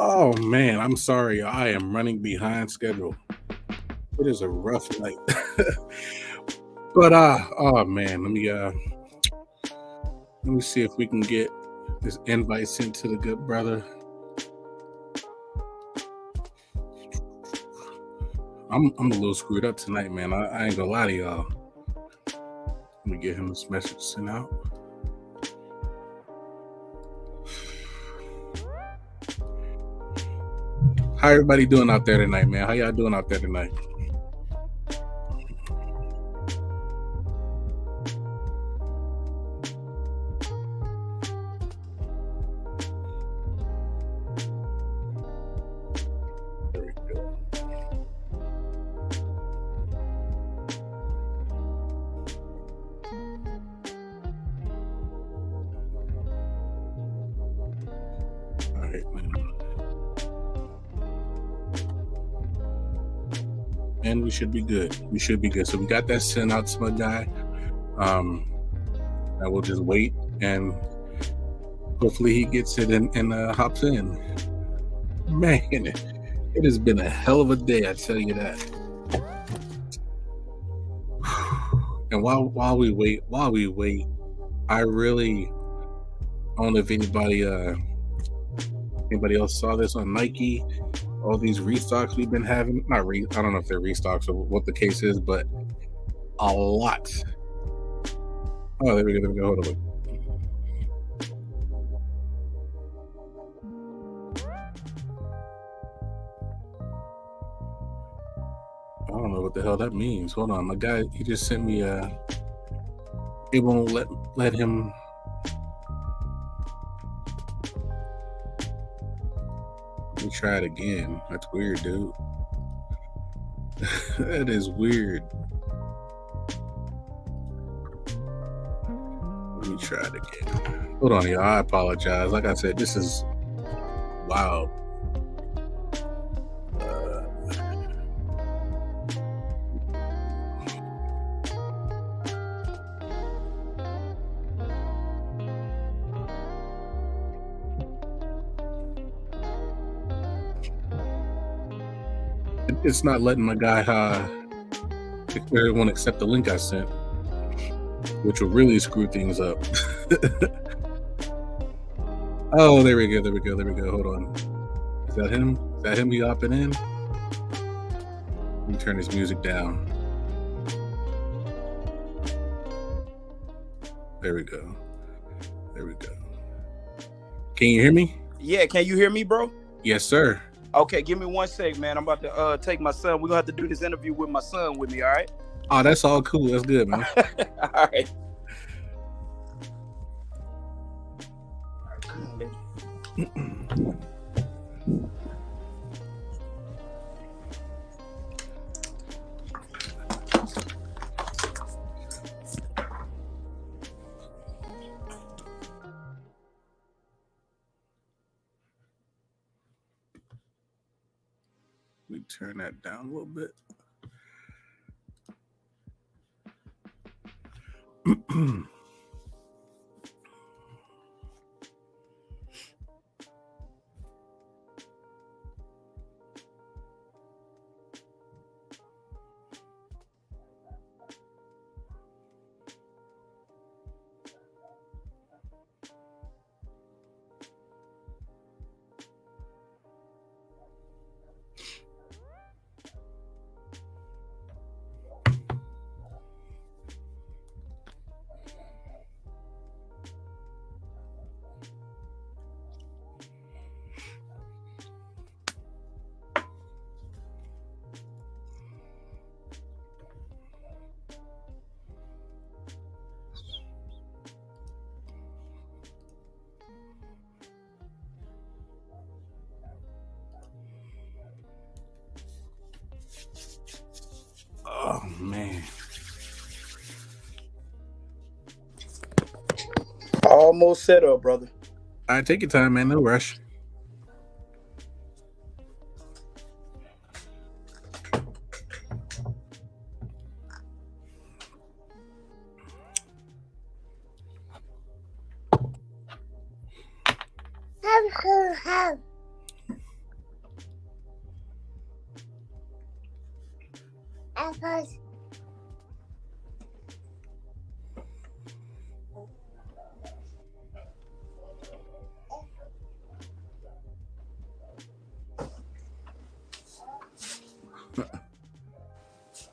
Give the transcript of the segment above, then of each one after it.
Oh man, I'm sorry. I am running behind schedule. It is a rough night. But oh man, let me see if we can get this invite sent to the good brother. I'm a little screwed up tonight, man. I ain't gonna lie to y'all. Let me get him this message sent out. How everybody doing out there tonight, man? How y'all doing out there tonight? There we go. All right, man. And we should be good. We should be good. So we got that sent out to my guy. I will just wait and hopefully he gets it and hops in. Man, it has been a hell of a day, I tell you that. And while we wait, I really don't know if anybody else saw this on Nike. All these restocks we've been having, I don't know if they're restocks or what the case is, but a lot. Oh, there we go. Hold on. I don't know what the hell that means. Hold on, my guy, he just sent me it won't let him. Let me try it again. That's weird, dude. That is weird. Let me try it again. Hold on, y'all. I apologize. Like I said, this is wild. It's not letting my guy everyone accept the link I sent, which will really screw things up. Oh, there we go. Hold on. Is that him? Is that him you hopping in? Let me turn his music down. There we go. Can you hear me? Yeah, can you hear me, bro? Yes, sir. Okay, give me 1 sec, man. I'm about to take my son. We're gonna have to do this interview with my son with me, all right? Oh, that's all cool. That's good, man. All right. Come on, baby. Let me turn that down a little bit. Oh, man. Almost set up, brother. All right, take your time, man. No rush.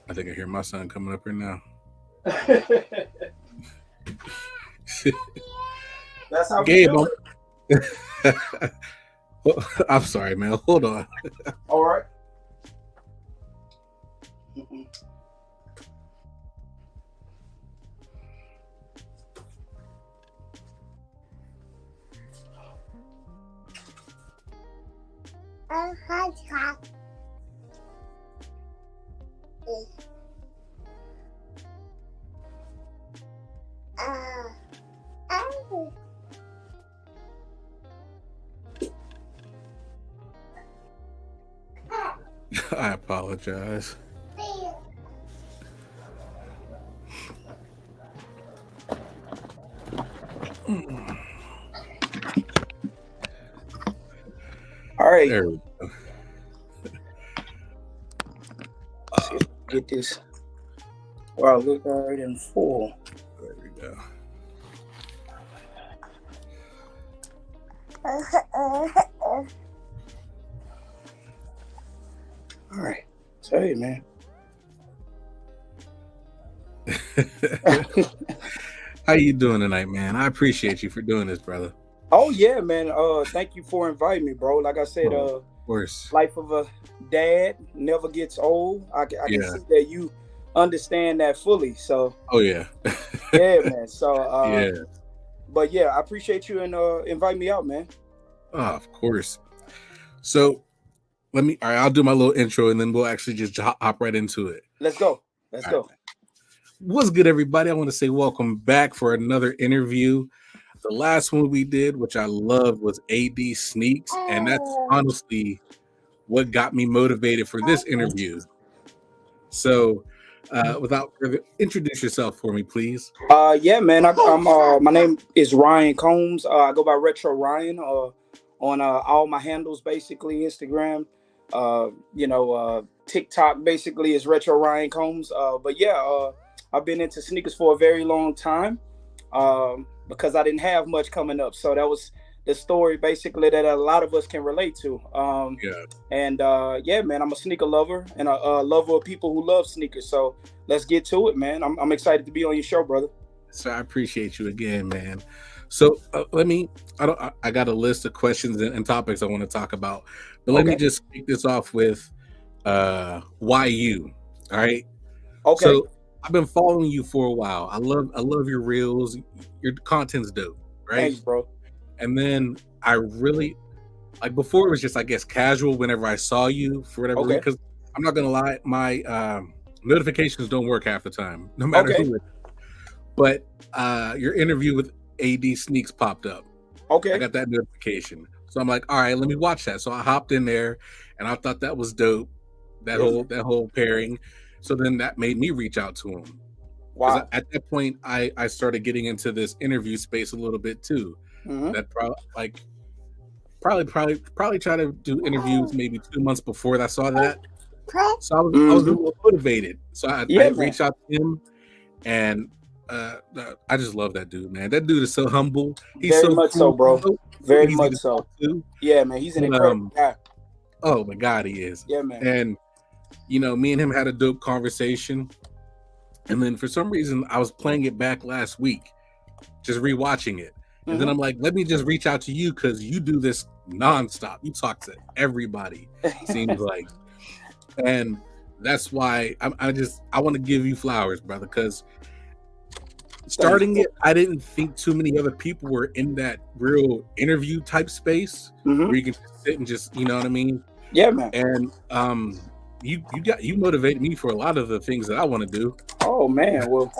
I think I hear my son coming up here now. That's how Gabe, we do it. I'm sorry, man. Hold on. All right. I apologize. All right. There we go. Get this. Wow, look all right in full. There we go. All right. So, hey, man. How you doing tonight, man? I appreciate you for doing this, brother. Oh yeah, man. Thank you for inviting me, bro. Like I said, Of course. life of a dad never gets old. I can see that you understand that fully. So Oh yeah. yeah, man. So Yeah. but yeah, I appreciate you and inviting me out, man. Oh, of course. So all right, I'll do my little intro and then we'll actually just hop right into it. Let's go. Let's go. Right. What's good, everybody? I want to say welcome back for another interview. The last one we did, which I loved, was AD Sneaks, and that's honestly what got me motivated for this interview. So, without further, introduce yourself for me, please. Yeah, man. I'm my name is Ryan Combs. I go by Retro Ryan on all my handles, basically Instagram, TikTok basically is Retro Ryan Combs. But yeah, I've been into sneakers for a very long time because I didn't have much coming up. So that the story basically that a lot of us can relate to. Yeah. And yeah, man, I'm a sneaker lover and a lover of people who love sneakers. So let's get to it, man. I'm excited to be on your show, brother. So I appreciate you again, man. So let me. I got a list of questions and topics I want to talk about, but let me Okay. just kick this off with why you? All right. Okay. So I've been following you for a while. I love your reels. Your content's dope, right? Thanks, bro. And then I really like before it was just I guess casual whenever I saw you for whatever reason. Okay. Because I'm not gonna lie, my notifications don't work half the time, no matter Okay. who it is. But your interview with AD Sneaks popped up. I Okay. got that notification. So I'm like, all right, let me watch that. So I hopped in there and I thought that was dope. That Yeah. whole pairing. So then that made me reach out to him. Because Wow. at that point I started getting into this interview space a little bit too. Hmm. That probably try to do interviews maybe 2 months before I saw that. So I was a Hmm. little motivated. So I Yeah, man. reached out to him and I just love that dude, man. That dude is so humble. He's Very so much so, cool. He's bro. so Very easy much to so. talk to. Yeah, man. He's an But incredible guy. oh my God, he is. Yeah, man. And you know, me and him had a dope conversation. And then for some reason, I was playing it back last week, just rewatching it. And then Hmm. I'm like, let me just reach out to you because you do this nonstop. You talk to everybody, seems like. And that's why I want to give you flowers, brother, because starting it, I didn't think too many other people were in that real interview type space Hmm. where you can just sit and just, you know what I mean? Yeah, man. And you motivated me for a lot of the things that I want to do. Oh man, well,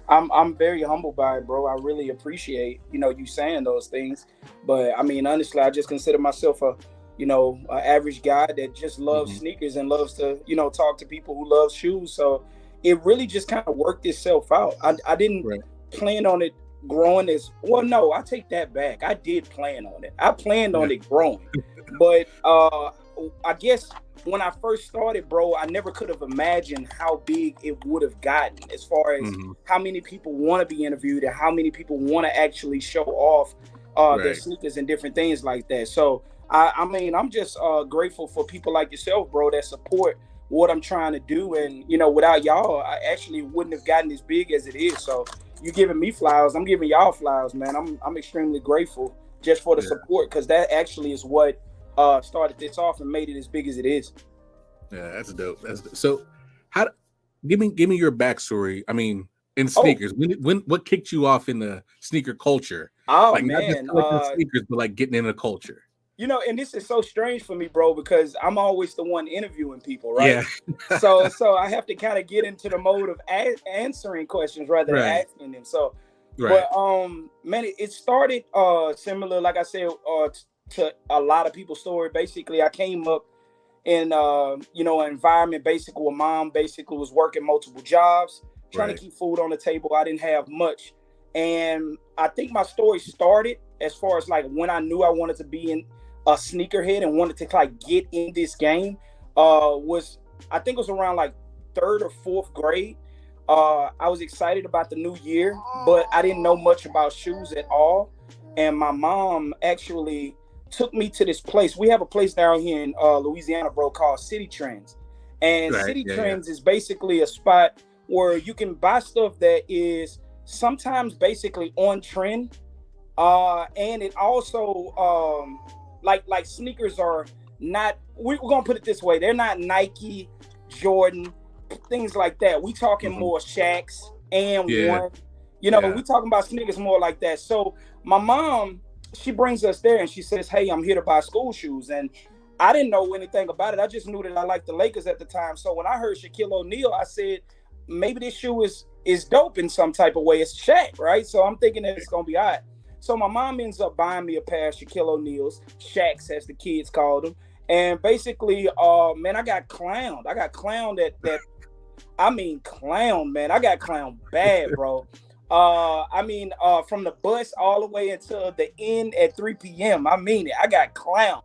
I'm very humbled by it, bro. I really appreciate you saying those things. But I mean, honestly, I just consider myself a average guy that just loves Mhm. sneakers and loves to talk to people who love shoes. So it really just kind of worked itself out. I didn't Right. plan on it growing as well. No, I take that back. I did plan on it. I planned Yeah. on it growing, but I guess when I first started, bro, I never could have imagined how big it would have gotten as far as Mhm. how many people want to be interviewed and how many people want to actually show off their Right. sneakers and different things like that. So, I mean, I'm just grateful for people like yourself, bro, that support what I'm trying to do. And, without y'all, I actually wouldn't have gotten as big as it is. So, you giving me flowers, I'm giving y'all flowers, man. I'm extremely grateful just for the Yeah. support because that actually is what started this off and made it as big as it is. Yeah, that's dope. So how give me your backstory. I mean, in Oh, sneakers, when what kicked you off in the sneaker culture? oh Like not just man. collecting sneakers, but like getting in the culture. And this is so strange for me, bro, because I'm always the one interviewing people, right? Yeah. So I have to kind of get into the mode of answering questions rather than Right. asking them. So, Right. but man, it started similar, like I said, to a lot of people's story. Basically, I came up in an environment basically where mom basically was working multiple jobs, trying to Right. keep food on the table. I didn't have much, and I think my story started as far as like when I knew I wanted to be in a sneakerhead and wanted to like get in this game. Was I think it was around like third or fourth grade. I was excited about the new year, but I didn't know much about shoes at all. And my mom actually took me to this place. We have a place down here in Louisiana, bro, called City Trends. And Right. City Yeah. Yeah. Trends is basically a spot where you can buy stuff that is sometimes basically on trend. And it also like sneakers are not we're gonna put it this way, they're not Nike, Jordan, things like that. We talking Mhm. more Shacks and Yeah. one. Yeah. We talking about sneakers more like that. So my mom, she brings us there and she says, "Hey, I'm here to buy school shoes." And I didn't know anything about it. I just knew that I liked the Lakers at the time. So when I heard Shaquille O'Neal, I said, maybe this shoe is dope in some type of way. It's Shaq, right? So I'm thinking that it's gonna be all right. So my mom ends up buying me a pair of Shaquille O'Neals, Shaqs as the kids called them. And basically, man, I got clowned. I got clowned at I mean, clown, man. I got clown bad, bro. From the bus all the way until the end at 3 p.m. I mean it. I got clowned.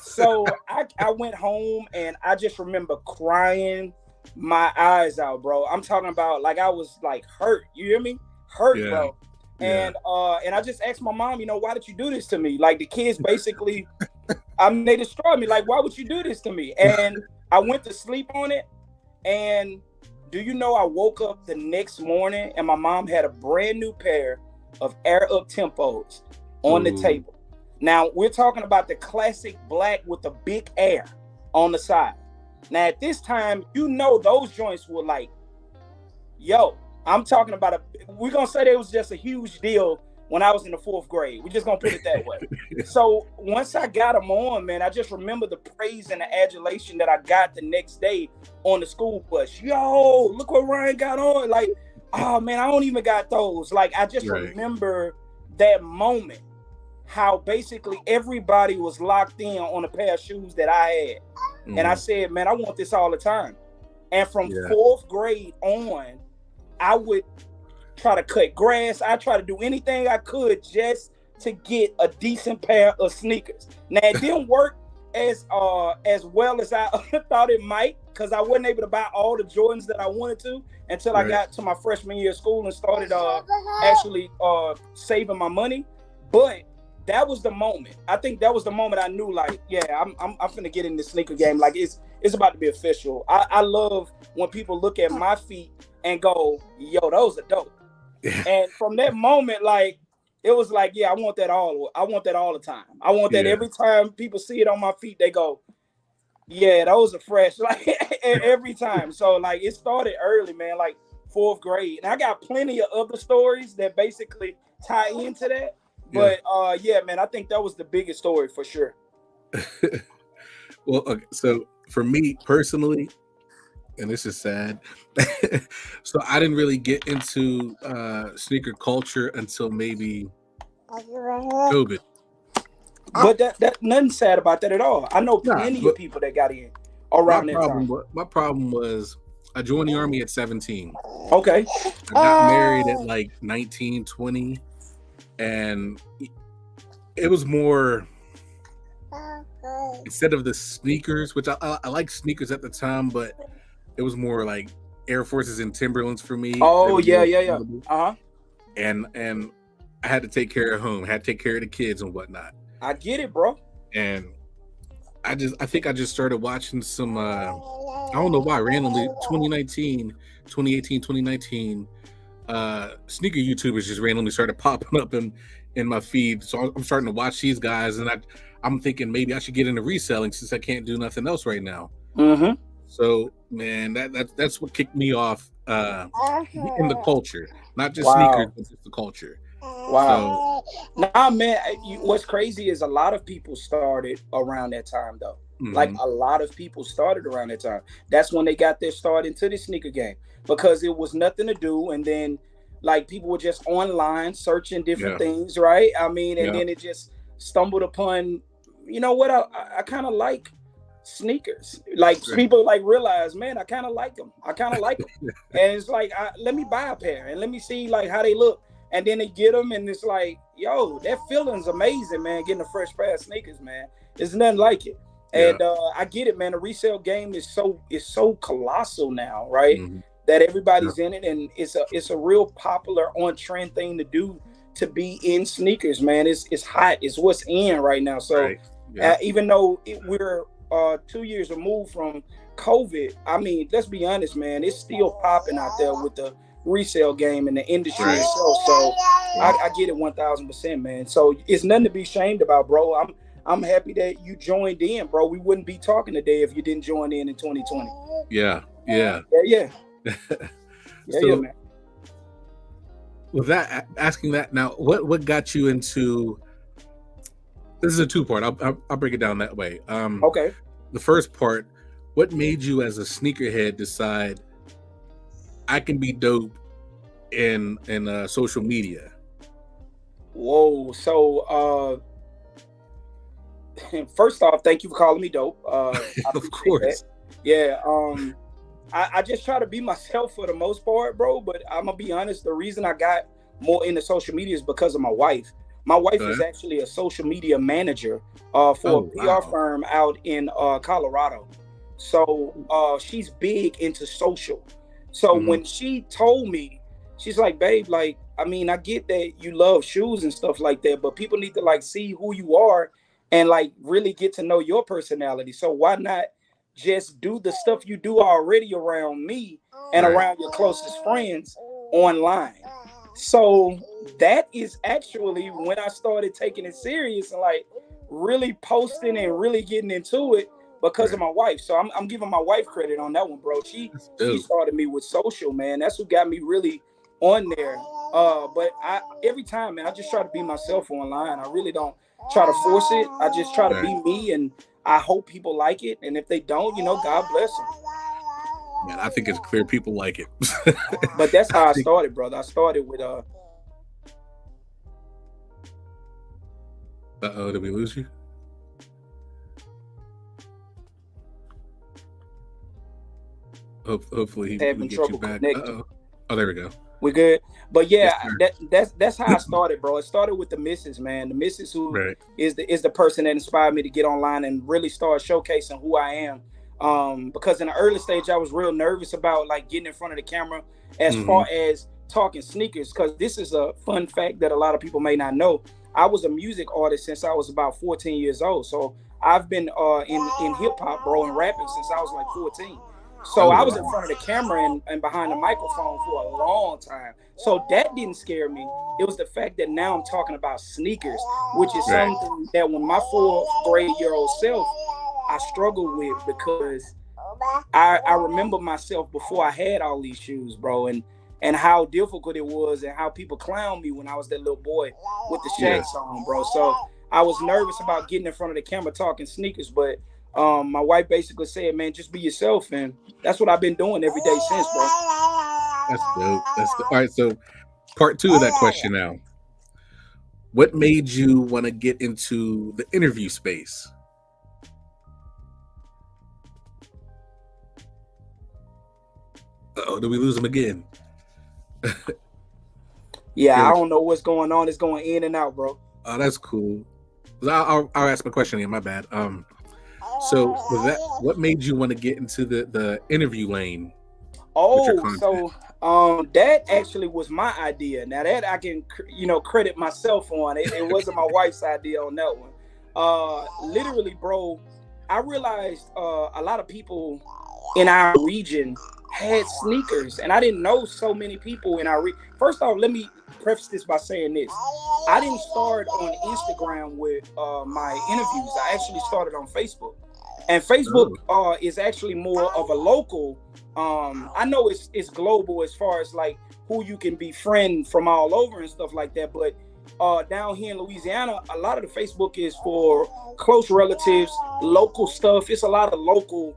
So I went home and I just remember crying my eyes out, bro. I'm talking about like I was like hurt. You hear me? Hurt, Yeah. bro. And I just asked my mom, why did you do this to me? Like the kids basically, I mean, they destroyed me. Like, why would you do this to me? And I went to sleep on it. And do you know I woke up the next morning and my mom had a brand new pair of Air Up Tempos on the table. Now, we're talking about the classic black with the big air on the side. Now, at this time, those joints were like, yo, I'm talking about we're going to say it was just a huge deal when I was in the 4th grade. We're just going to put it that way. So once I got them on, man, I just remember the praise and the adulation that I got the next day on the school bus. Yo, look what Ryan got on. Like, oh, man, I don't even got those. Like, I just remember that moment, how basically everybody was locked in on a pair of shoes that I had. And I said, man, I want this all the time. And from 4th grade on, I would try to cut grass. I try to do anything I could just to get a decent pair of sneakers. Now, it didn't work as well as I thought it might, because I wasn't able to buy all the Jordans that I wanted to until I got to my freshman year of school and started actually saving my money. But that was the moment. I think that was the moment I knew, like, yeah, I'm finna get in the sneaker game. Like, it's about to be official. I love when people look at my feet and go, yo, those are dope. And from that moment, like, it was like, yeah, I want that all the time. I want that every time people see it on my feet, they go, yeah, those are fresh. Like, every time. So, like, it started early, man, like 4th grade. And I got plenty of other stories that basically tie into that. But yeah, man, I think that was the biggest story for sure. Well, okay, so for me personally, and this is sad, so I didn't really get into sneaker culture until maybe COVID. But that nothing sad about that at all. I know plenty of people that got in around that time. My problem was I joined the Army at 17. Okay. I got married at like 19, 20. And it was more, instead of the sneakers, which I like sneakers at the time, but it was more like Air Forces and Timberlands for me. Oh, yeah. And I had to take care of home, had to take care of the kids and whatnot. I get it, bro. And I think I just started watching some, I don't know why, randomly, 2018, 2019, sneaker YouTubers just randomly started popping up in my feed. So I'm starting to watch these guys, and I'm thinking maybe I should get into reselling since I can't do nothing else right now. So, man, that's what kicked me off in the culture, not just sneakers, but just the culture. Wow. So, nah, man, what's crazy is a lot of people started around that time, though. Like, a lot of people started around that time. That's when they got their start into the sneaker game, because it was nothing to do. And then, like, people were just online searching different things, right? I mean, and then it just stumbled upon, you know what? I kind of like sneakers. Like, people like realize, man, I kind of like them. And it's like, let me buy a pair and let me see like how they look. And then they get them, and it's like, yo, that feeling's amazing, man. Getting a fresh pair of sneakers, man. There's nothing like it. And I get it, man. The resale game is so colossal now, right? That everybody's in it, and it's a real popular on trend thing to do, to be in sneakers, man. It's hot. It's what's in right now. So even though we're 2 years removed from COVID, I mean, let's be honest, man, it's still popping out there with the resale game and the industry itself. So I get it 1000%, man. So it's nothing to be ashamed about, bro. I'm happy that you joined in, bro. We wouldn't be talking today if you didn't join in 2020. Yeah. So, man. With that, asking that now, what got you into? This is a 2-part. I'll break it down that way. Okay. The first part, what made you as a sneakerhead decide I can be dope in social media? Whoa. So first off, thank you for calling me dope. Of course. That. Yeah. I just try to be myself for the most part, bro. But I'm gonna be honest, the reason I got more into social media is because of my wife. My wife is actually a social media manager for a PR firm out in Colorado. So she's big into social. So when she told me, she's like, babe, like, I mean, I get that you love shoes and stuff like that, but people need to like see who you are and like really get to know your personality. So why not just do the stuff you do already around me and Right. around your closest friends online? So that is actually when I started taking it serious and like really posting and really getting into it because of Right. my wife. So I'm giving my wife credit on that one, bro. That's She dope. started me with social, man. That's who got me really on there. But I every time, man, I just try to be myself online. I really don't try to force it. I just try to Right. be me, and I hope people like it. And if they don't, God bless them. Man, I think it's clear people like it. But that's I how I think. started, brother. I started with Uh-oh, did we lose you? Hopefully we having get you trouble back. connecting. Uh-oh. Oh, there we go. We good. But Yes, yeah, sir. that's how I started, bro. It started with the missus, man. The missus who Right. is the person that inspired me to get online and really start showcasing who I am. Because in the early stage, I was real nervous about like getting in front of the camera as Mm-hmm. far as talking sneakers. Because this is a fun fact that a lot of people may not know. I was a music artist since I was about 14 years old. So I've been in hip hop, bro, and rapping since I was like 14. So Oh, I was in wow. front of the camera and behind the microphone for a long time. So that didn't scare me. It was the fact that now I'm talking about sneakers, which is Right. something that when my 4th grade-year-old self, I struggled with because I remember myself before I had all these shoes, bro, and how difficult it was and how people clowned me when I was that little boy with the Yeah. Shaqs on, bro. So I was nervous about getting in front of the camera talking sneakers, but my wife basically said, man, just be yourself. And that's what I've been doing every day since, bro. That's dope. All right. So part two of that question now. What made you want to get into the interview space? Uh-oh, did we lose him again? Yeah, Here I we don't know what's going on. It's going in and out, bro. Oh, that's cool. I'll ask my question again. My bad. So with that, what made you want to get into the interview lane with your Oh, content? so that actually was my idea. Now that I can credit myself on. It wasn't my wife's idea on that one. Literally, bro, I realized a lot of people in our region had sneakers, and I didn't know so many people in our region. First off, let me preface this by saying this: I didn't start on Instagram with my interviews. I actually started on Facebook, and Facebook is actually more of a local. I know it's global as far as like who you can befriend from all over and stuff like that, but down here in Louisiana, a lot of the Facebook is for close relatives, local stuff. It's a lot of local,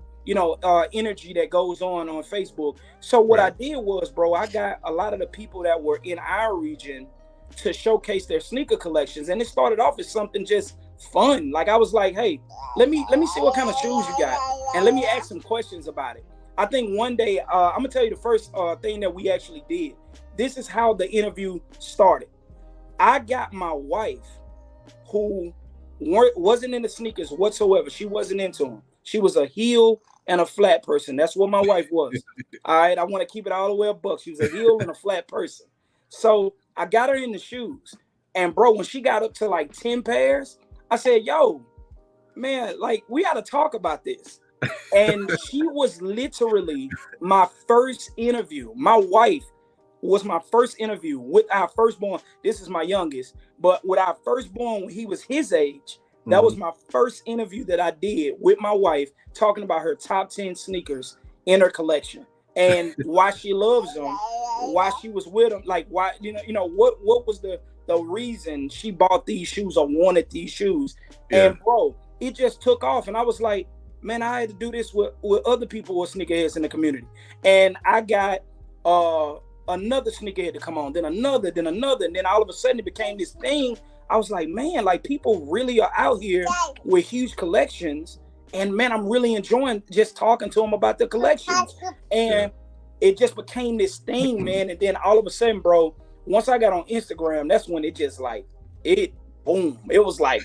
energy that goes on Facebook. So what I Right. did was, bro, I got a lot of the people that were in our region to showcase their sneaker collections, and it started off as something just fun. Like I was like, hey, let me see what kind of shoes you got, and let me ask some questions about it. I think one day, I'm gonna tell you the first thing that we actually did. This is how the interview started. I got my wife, who wasn't into sneakers whatsoever. She wasn't into them. She was a heel and a flat person. That's what my wife was. All right, I want to keep it all the way a buck. She was a heel and a flat person. So I got her in the shoes, and bro, when she got up to like 10 pairs, I said, "Yo, man, like we got to talk about this." And she was literally my first interview. My wife was my first interview with our firstborn. This is my youngest, but with our firstborn, when he was his age, that was Mhm. my first interview that I did with my wife, talking about her top 10 sneakers in her collection and why she loves them, why she was with them, like why, what was the reason she bought these shoes or wanted these shoes. Yeah. And bro, it just took off. And I was like, man, I had to do this with other people with sneakerheads in the community. And I got another sneakerhead to come on, then another, and then all of a sudden it became this thing. I was like, man, like people really are out here with huge collections, and man, I'm really enjoying just talking to them about the collections. Yeah. And it just became this thing, man. And then all of a sudden, bro, once I got on Instagram, that's when it just like it boom. It was like,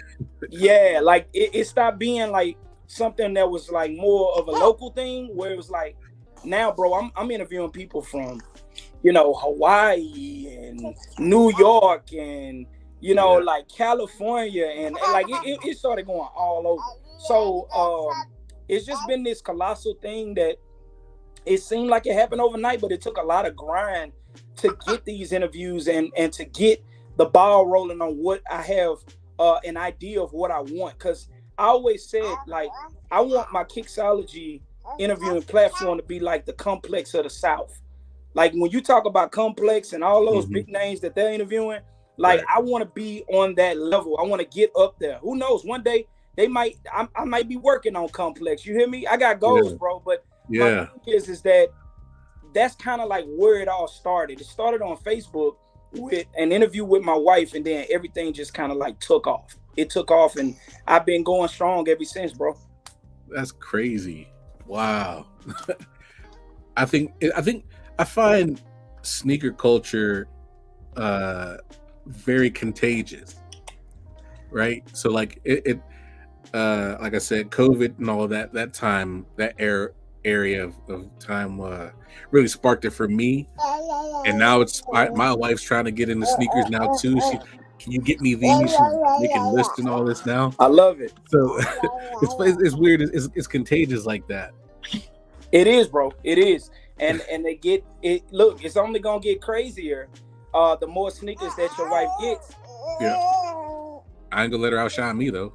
yeah, like it stopped being like something that was like more of a local thing, where it was like, now, bro, I'm interviewing people from Hawaii and New York and like California, and like it started going all over. So it's just been this colossal thing that it seemed like it happened overnight, but it took a lot of grind to get these interviews and to get the ball rolling on what I have an idea of what I want. Because I always said, like, I want my Kixology interviewing platform to be like the Complex of the South. Like when you talk about Complex and all those big names that they're interviewing, like I want to be on that level. I want to get up there. Who knows? One day I might be working on Complex. You hear me? I got goals, bro. But my thing is that's kind of like where it all started. It started on Facebook with an interview with my wife, and then everything just kind of like took off. It took off, and I've been going strong ever since, bro. That's crazy. Wow. I find sneaker culture very contagious, right? So like it like I said, COVID and all of that time, that area of time really sparked it for me. And now it's my wife's trying to get into sneakers now too. Can you get me these? She's making lists and all this now. I love it. So it's weird. It's contagious like that. It is, bro. It is. And they get it. Look, it's only gonna get crazier. The more sneakers that your wife gets. Yeah. I ain't gonna let her outshine me though.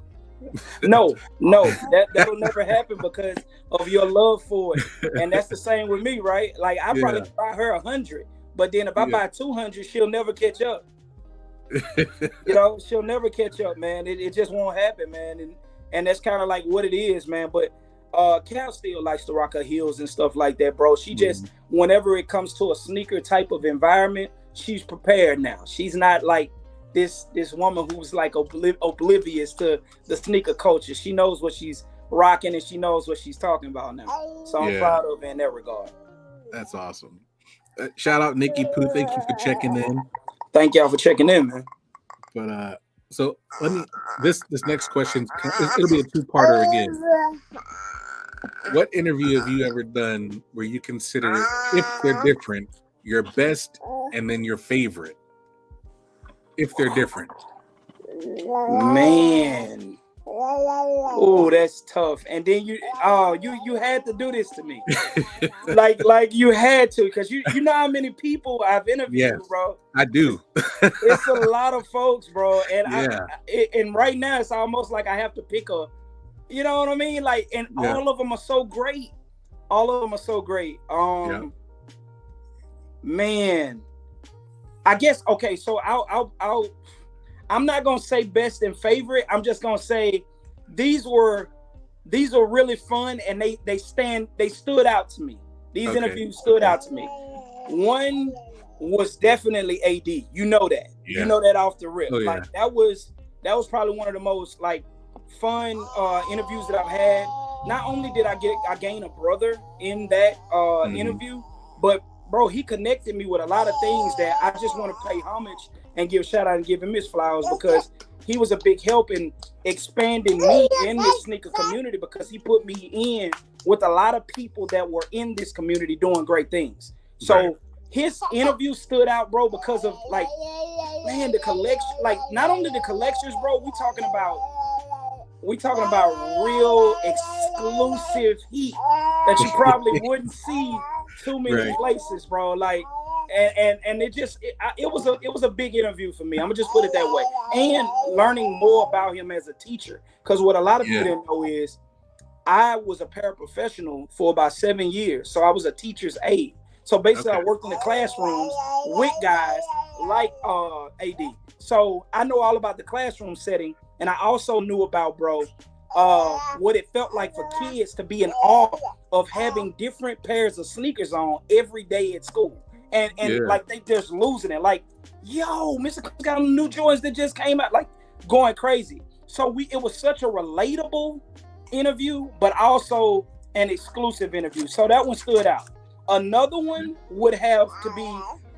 No, that'll never happen because of your love for it. And that's the same with me, right? Like I probably buy her 100, but then if I buy 200, she'll never catch up. She'll never catch up, man. It just won't happen, man. And that's kind of like what it is, man. But Cal still likes to rock her heels and stuff like that, bro. She just, whenever it comes to a sneaker type of environment, she's prepared now. She's not like this woman who's like oblivious to the sneaker culture. She knows what she's rocking and she knows what she's talking about now. So I'm proud of her in that regard. That's awesome. Shout out Nikki Pooh. Thank you for checking in. Thank y'all for checking in, man. But so let me this next question, it'll be a two-parter again. What interview have you ever done where you consider, if they're different, your best and then your favorite? If they're different. Man. Oh, that's tough. And then you had to do this to me. like you had to, because you know how many people I've interviewed, bro. I do. It's a lot of folks, bro. And and right now it's almost like I have to pick a, you know what I mean? Like, and all of them are so great. All of them are so great. Man. I guess, okay, so I'm not gonna say best and favorite. I'm just gonna say these were really fun, and they stood out to me. These interviews stood out to me. One was definitely AD. You know that. You know that off the rip. Like that was probably one of the most like fun interviews that I've had. Not only did I gain a brother in that interview, but bro, he connected me with a lot of things that I just want to pay homage and give shout out and give him his flowers, because he was a big help in expanding me in this sneaker community, because he put me in with a lot of people that were in this community doing great things. So his interview stood out, bro, because of like, man, the collection, like not only the collections, bro, we talking about real exclusive heat that you probably wouldn't see too many places, bro. Like, and it was a big interview for me. I'm gonna just put it that way. And learning more about him as a teacher, because what a lot of people didn't know is I was a paraprofessional for about 7 years, so I was a teacher's aide. So basically, I worked in the classrooms with guys like AD. So I know all about the classroom setting, and I also knew about, bro, what it felt like for kids to be in awe of having different pairs of sneakers on every day at school. And like they just losing it. Like, yo, Mr. Cook's got new Jordans that just came out, like going crazy. So it was such a relatable interview, but also an exclusive interview. So that one stood out. Another one would have to be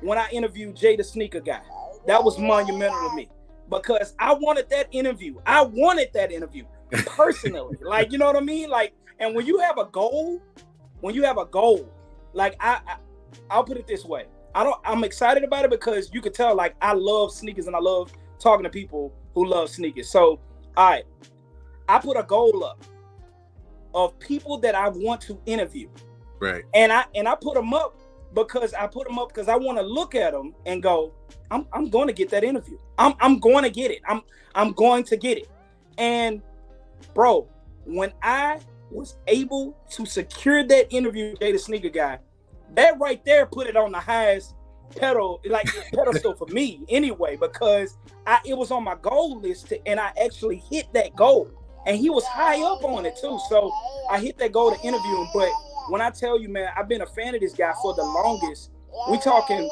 when I interviewed Jay the Sneaker Guy. That was monumental to me, because I wanted that interview. Personally. Like, you know what I mean? Like, and when you have a goal, like I'll put it this way. I'm excited about it because you could tell like I love sneakers and I love talking to people who love sneakers. So, all right, I put a goal up of people that I want to interview. Right. And I put them up because I want to look at them and go, I'm going to get that interview. I'm going to get it. I'm going to get it. And bro, when I was able to secure that interview with the Sneaker Guy, that right there put it on the highest pedestal for me anyway, because it was on my goal list and I actually hit that goal. And he was high up on it too. So I hit that goal to interview him. But when I tell you, man, I've been a fan of this guy for the longest. We talking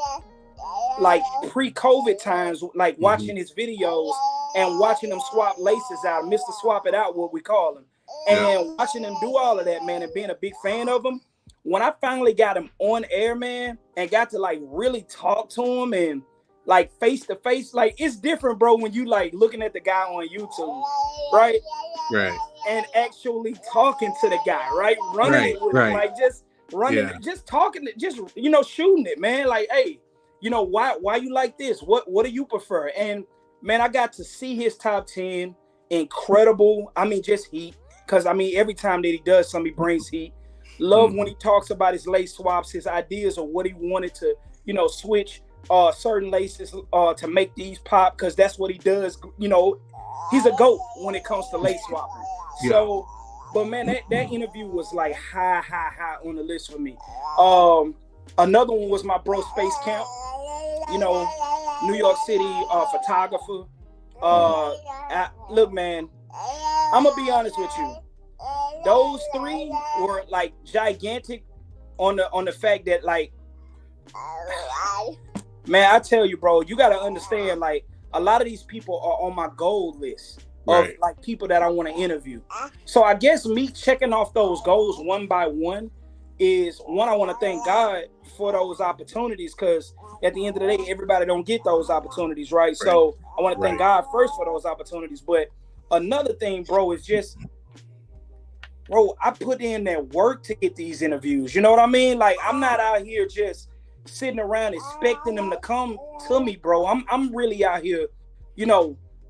like pre-COVID times, like watching his videos and watching him swap laces out, Mr. Swap It Out, what we call him. And watching him do all of that, man, and being a big fan of him. When I finally got him on air, man, and got to like really talk to him and like face to face, like it's different, bro, when you like looking at the guy on YouTube, right? Right. And actually talking to the guy, right? Running it with him, like just running, just talking, just shooting it, man. Like, hey, why you like this? What do you prefer? And man, I got to see his top 10. Incredible. I mean, just heat. Because I mean, every time that he does something, he brings heat. Love when he talks about his lace swaps, his ideas of what he wanted to, switch certain laces to make these pop, because that's what he does. He's a GOAT when it comes to lace swapping. So, but man, that interview was like high on the list for me. Another one was my bro Space Camp, New York City photographer. Look, man, I'm gonna be honest with you. Those three were like gigantic on the fact that like, man, I tell you, bro, you gotta understand, like a lot of these people are on my goal list of like people that I want to interview. So I guess me checking off those goals one by one is one. I want to thank God for those opportunities, because at the end of the day, everybody don't get those opportunities, right? So I want to thank God first for those opportunities. But another thing, bro, is just, bro, I put in that work to get these interviews. You know what I mean? Like, I'm not out here just sitting around expecting them to come to me, bro. I'm really out here,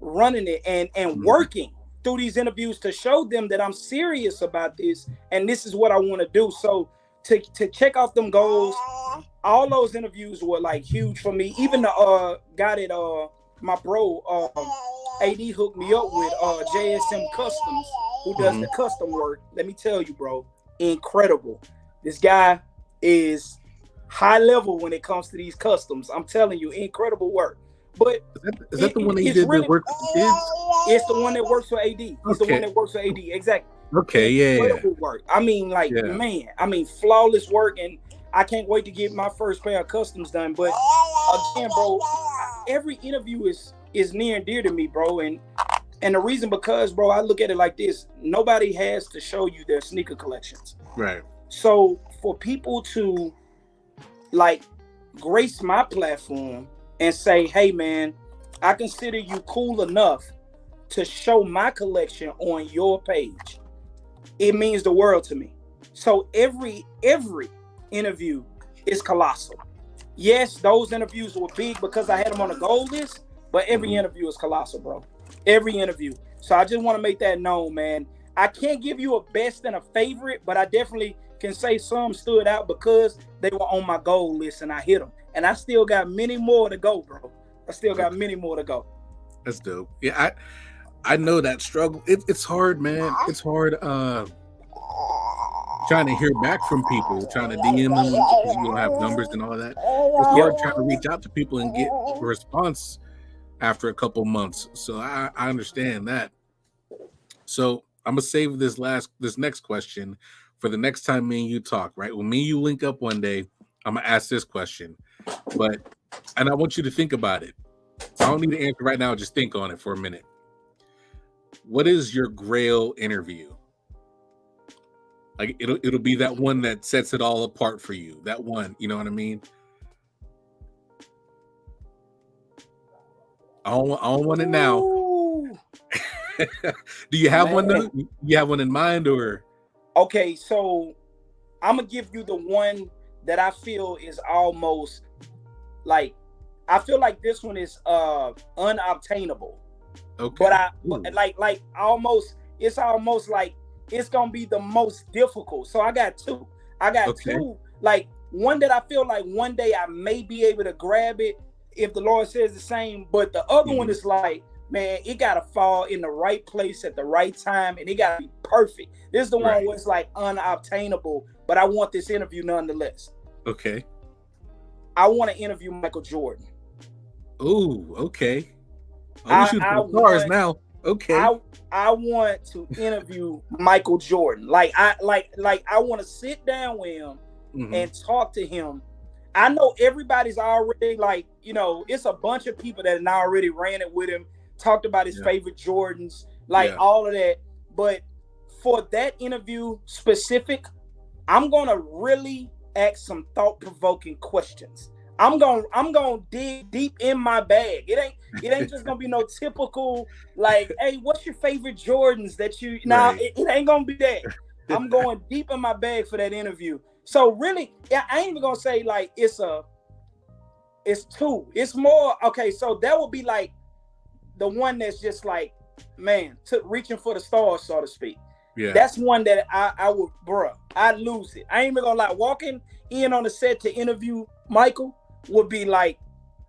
running it and working through these interviews to show them that I'm serious about this and this is what I want to do. So to check off them goals, all those interviews were like huge for me. Even the guy that my bro AD hooked me up with, JSM Customs, who does the custom work. Let me tell you, bro, incredible. This guy is high level when it comes to these customs. I'm telling you, incredible work. But is that the one that you did that work for kids? It's the one that works for AD. It's the one that works for AD. Exactly. Okay, incredible work. I mean, like, man, I mean, flawless work, and I can't wait to get my first pair of customs done. But again, bro, every interview is near and dear to me, bro. And the reason, because, bro, I look at it like this: nobody has to show you their sneaker collections. Right. So for people to like grace my platform and say, hey, man, I consider you cool enough to show my collection on your page, it means the world to me. So every interview is colossal. Yes, those interviews were big because I had them on a goal list, but every interview is colossal, bro. Every interview. So I just want to make that known, man. I can't give you a best and a favorite, but I definitely can say some stood out because they were on my goal list and I hit them. And I still got many more to go, bro. I still got many more to go. That's dope. Yeah, I know that struggle. It's hard, man. It's hard trying to hear back from people, trying to DM them because you don't have numbers and all that. It's hard trying to reach out to people and get a response after a couple months. So I understand that. So I'm gonna save this next question for the next time me and you talk, right? When me and you link up one day, I'm gonna ask this question, and I want you to think about it. So I don't need to answer right now. Just think on it for a minute. What is your Grail interview? Like it'll be that one that sets it all apart for you. That one, you know what I mean? I don't want it now. Do you have one though? You have one in mind, or? Okay, so I'm gonna give you the one that I feel is almost like I feel like this one is unobtainable. Okay. But almost it's almost like it's gonna be the most difficult. So I got two. Two, like one that I feel like one day I may be able to grab it if the Lord says the same. But the other one is like, man, it gotta fall in the right place at the right time, and it gotta be perfect. This is the one where it's like unobtainable, but I want this interview nonetheless. Okay. I want to interview Michael Jordan. Oh, okay. I want to interview Michael Jordan. I want to sit down with him and talk to him. I know everybody's already it's a bunch of people that already ran it with him, talked about his favorite Jordans, all of that. But for that interview specific, I'm gonna really ask some thought-provoking questions. I'm gonna dig deep in my bag. It ain't just gonna be no typical hey, what's your favorite Jordans that you it ain't gonna be that. I'm going deep in my bag for that interview. So really, I ain't even gonna say it's two. It's more okay. So that would be like the one that's just like, man, reaching for the stars, so to speak. Yeah, that's one that I would, I'd lose it. I ain't even gonna lie. Walking in on the set to interview Michael would be like,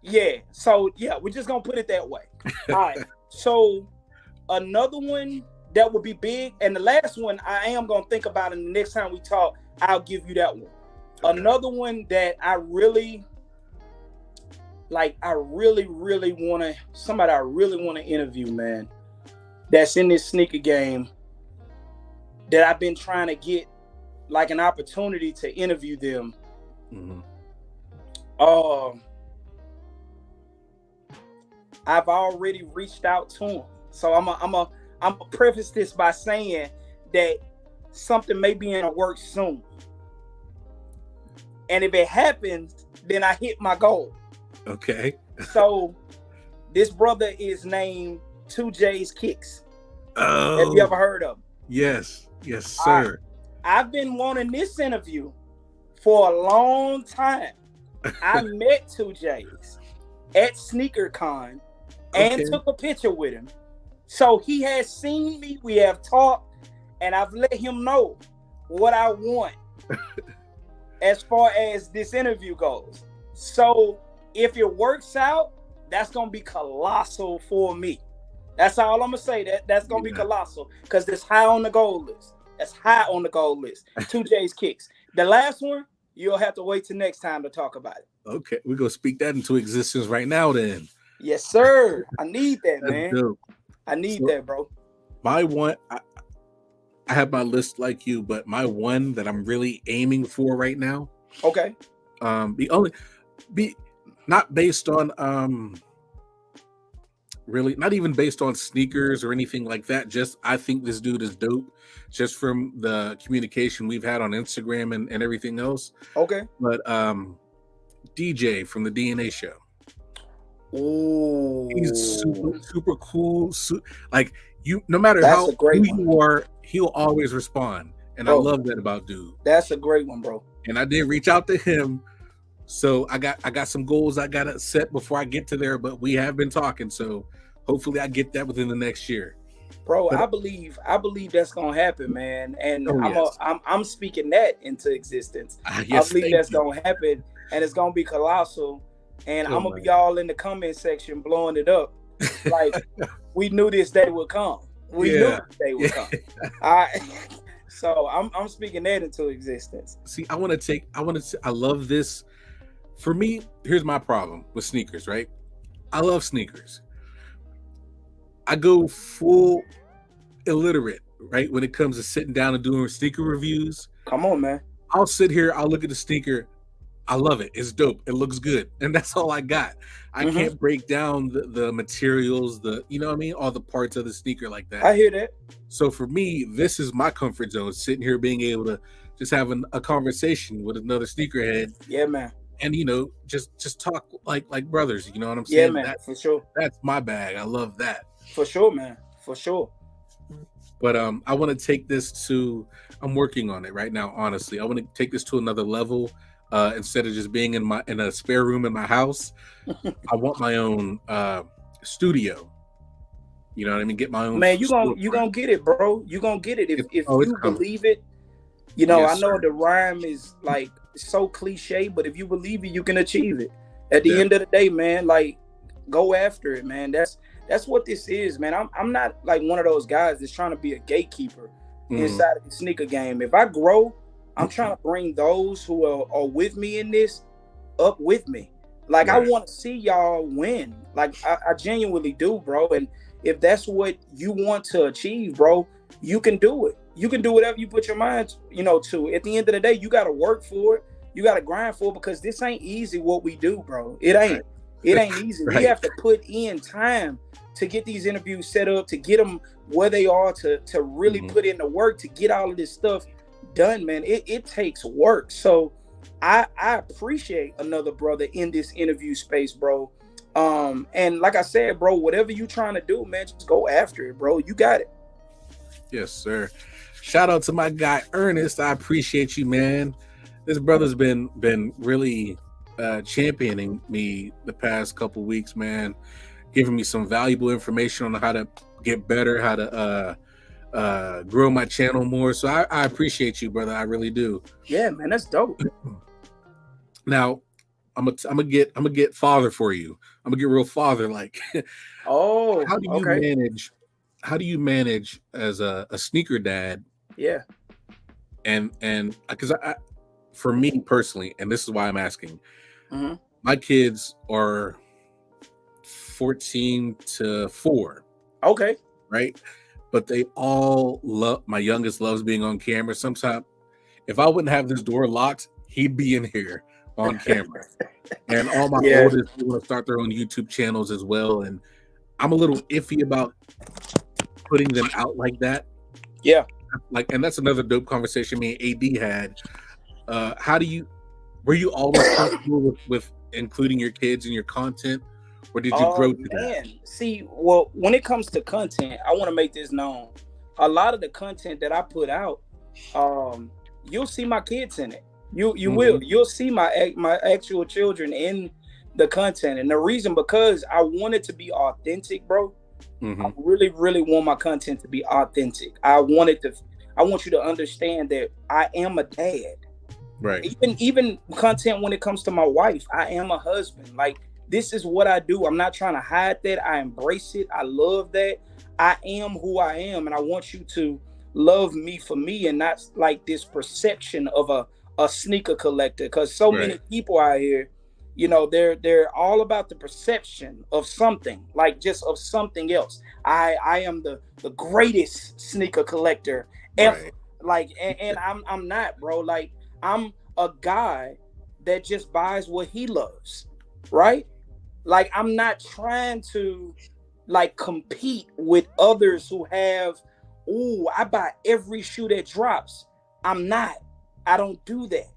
yeah. So yeah, we're just gonna put it that way. All right. So another one that would be big, and the last one I am gonna think about, and the next time we talk, I'll give you that one. Okay. Another one that I really want to interview, man. That's in this sneaker game. That I've been trying to get an opportunity to interview them. I've already reached out to him. So I'm gonna preface this by saying that something may be in the works soon. And if it happens, then I hit my goal. Okay. So this brother is named 2J's Kicks. Oh. Have you ever heard of him? Yes, sir. I've been wanting this interview for a long time. I met 2J's at SneakerCon and took a picture with him. So he has seen me, we have talked, and I've let him know what I want as far as this interview goes. So if it works out, that's going to be colossal for me. That's all I'm going to say. That's going to be colossal because that's high on the goal list. 2J's Kicks. The last one, you'll have to wait till next time to talk about it. Okay, we're going to speak that into existence right now then. Yes, sir. I need that, man. Dope. I need that, bro. My one, I have my list like you, but my one that I'm really aiming for right now. Okay. Not based on really not even based on sneakers or anything like that. Just I think this dude is dope just from the communication we've had on Instagram and everything else. Okay. But DJ from the DNA show. Oh, he's super cool. No matter how who you are, he'll always respond. And I love that about dude. That's a great one, bro. And I did reach out to him. So I got some goals I gotta set before I get to there, but we have been talking, so hopefully I get that within the next year. Bro, I believe that's gonna happen, man. And I'm speaking that into existence. Yes, I believe that's gonna happen, and it's gonna be colossal. And I'm gonna be all in the comment section blowing it up. Like we knew this day would come. We knew this day would come. So I'm speaking that into existence. See, I love this. For me, here's my problem with sneakers, right? I love sneakers. I go full illiterate, right? When it comes to sitting down and doing sneaker reviews. Come on, man. I'll sit here, I'll look at the sneaker. I love it. It's dope. It looks good. And that's all I got. I can't break down the materials, all the parts of the sneaker like that. I hear that. So for me, this is my comfort zone, sitting here being able to just have a conversation with another sneakerhead. Yeah, man. And just talk like brothers, you know what I'm saying? Yeah, man, for sure. That's my bag. I love that. For sure, man. For sure. But I want to take this I'm working on it right now, honestly. I want to take this to another level. instead of just being in a spare room in my house. I want my own studio. You know what I mean? Get my own. Man, you gonna get it, bro. You gonna get it if It's you coming. believe it. You know, Yes, I know sir. the rhyme is like so cliche, but if you believe it, you can achieve it. At the end of the day, man, like go after it, man. That's what this is, man. I'm not like one of those guys that's trying to be a gatekeeper inside of the sneaker game. If I grow, I'm trying to bring those who are with me in this up with me. Like I want to see y'all win. Like I genuinely do, bro. And if that's what you want to achieve, bro, you can do it. You can do whatever you put your mind, to. At the end of the day, you got to work for it. You got to grind for it because this ain't easy what we do, bro. It ain't. It ain't easy. We have to put in time to get these interviews set up, to get them where they are, to really put in the work, to get all of this stuff done, man. It takes work. So I appreciate another brother in this interview space, bro. And like I said, bro, whatever you trying to do, man, just go after it, bro. You got it. Yes, sir. Shout out to my guy Ernest. I appreciate you, man. This brother's been really championing me the past couple weeks, man. Giving me some valuable information on how to get better, how to grow my channel more. So I appreciate you, brother. I really do. Yeah, man, that's dope. Now, I'm gonna get father for you. I'm gonna get real father like. Oh, how do you manage as a sneaker dad? Yeah. And because for me personally, and this is why I'm asking, my kids are 14 to 4. Okay. Right. But they all my youngest loves being on camera. Sometimes if I wouldn't have this door locked, he'd be in here on camera. And all my oldest want to start their own YouTube channels as well. And I'm a little iffy about putting them out like that. Yeah. Like, and that's another dope conversation me and AD had. Were you always comfortable with including your kids in your content, or did you grow to that? See, well, when it comes to content, I want to make this known. A lot of the content that I put out, you'll see my kids in it. You'll see my actual children in the content, and the reason because I want it to be authentic, bro. I really, really want my content to be authentic. I want you to understand that I am a dad. Right. Even content when it comes to my wife, I am a husband. Like, this is what I do. I'm not trying to hide that. I embrace it. I love that. I am who I am, and I want you to love me for me and not like this perception of a sneaker collector. Because so many people out here, they're all about the perception of something, like just of something else. I am the greatest sneaker collector ever. Right. Like, and I'm not, bro. Like, I'm a guy that just buys what he loves, right? Like, I'm not trying to like compete with others who have, I buy every shoe that drops. I don't do that.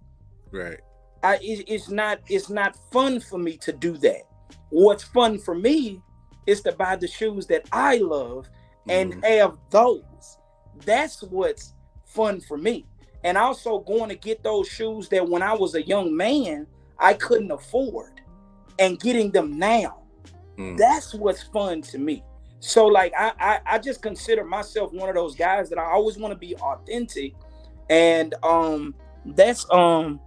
Right. It's not fun for me to do that. What's fun for me is to buy the shoes that I love and have those. That's what's fun for me. And also going to get those shoes that when I was a young man, I couldn't afford, and getting them now. That's what's fun to me. So like, I just consider myself one of those guys that I always want to be authentic. And that's what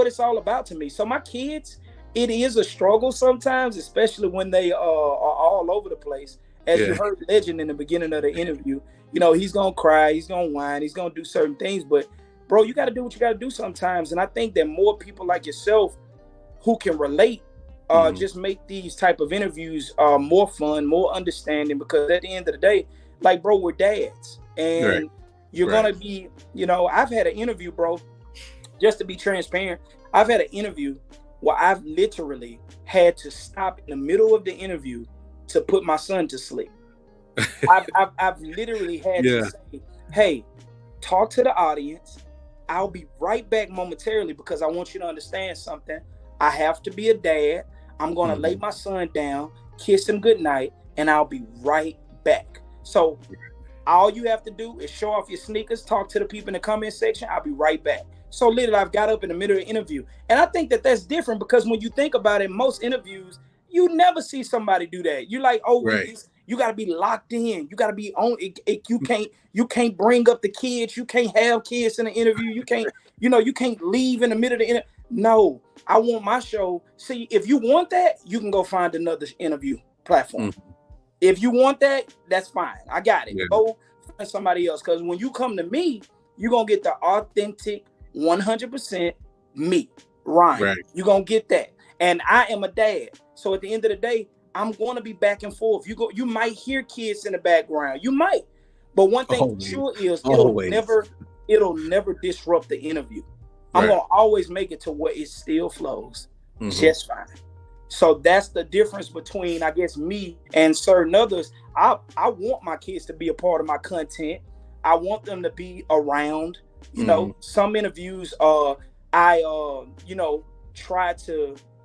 it's all about to me. So my kids, it is a struggle sometimes, especially when they are all over the place. As you heard Legend in the beginning of the interview, he's gonna cry, he's gonna whine, he's gonna do certain things. But bro, you got to do what you got to do sometimes. And I think that more people like yourself who can relate just make these type of interviews more fun, more understanding. Because at the end of the day, like, bro, we're dads, and you're gonna be, I've had an interview, bro. Just to be transparent, I've had an interview where I've literally had to stop in the middle of the interview to put my son to sleep. I've literally had to say, hey, talk to the audience. I'll be right back momentarily because I want you to understand something. I have to be a dad. I'm going to lay my son down, kiss him goodnight, and I'll be right back. So All you have to do is show off your sneakers, talk to the people in the comment section. I'll be right back. So literally, I've got up in the middle of the interview. And I think that that's different because when you think about it, most interviews, you never see somebody do that. You're like, oh, Right. you got to be locked in. You got to be on it. You can't bring up the kids. You can't have kids in the interview. You can't, you can't leave in the middle of the interview. No, I want my show. See, if you want that, you can go find another interview platform. If you want that, that's fine. I got it. Yeah. Go find somebody else. Because when you come to me, you're going to get the authentic 100% me, Ryan. Right. You're going to get that. And I am a dad. So at the end of the day, I'm going to be back and forth. You might hear kids in the background. You might. But one thing sure is it'll never disrupt the interview. I'm going to always make it to where it still flows just fine. So that's the difference between, I guess, me and certain others. I want my kids to be a part of my content. I want them to be around. Some interviews, I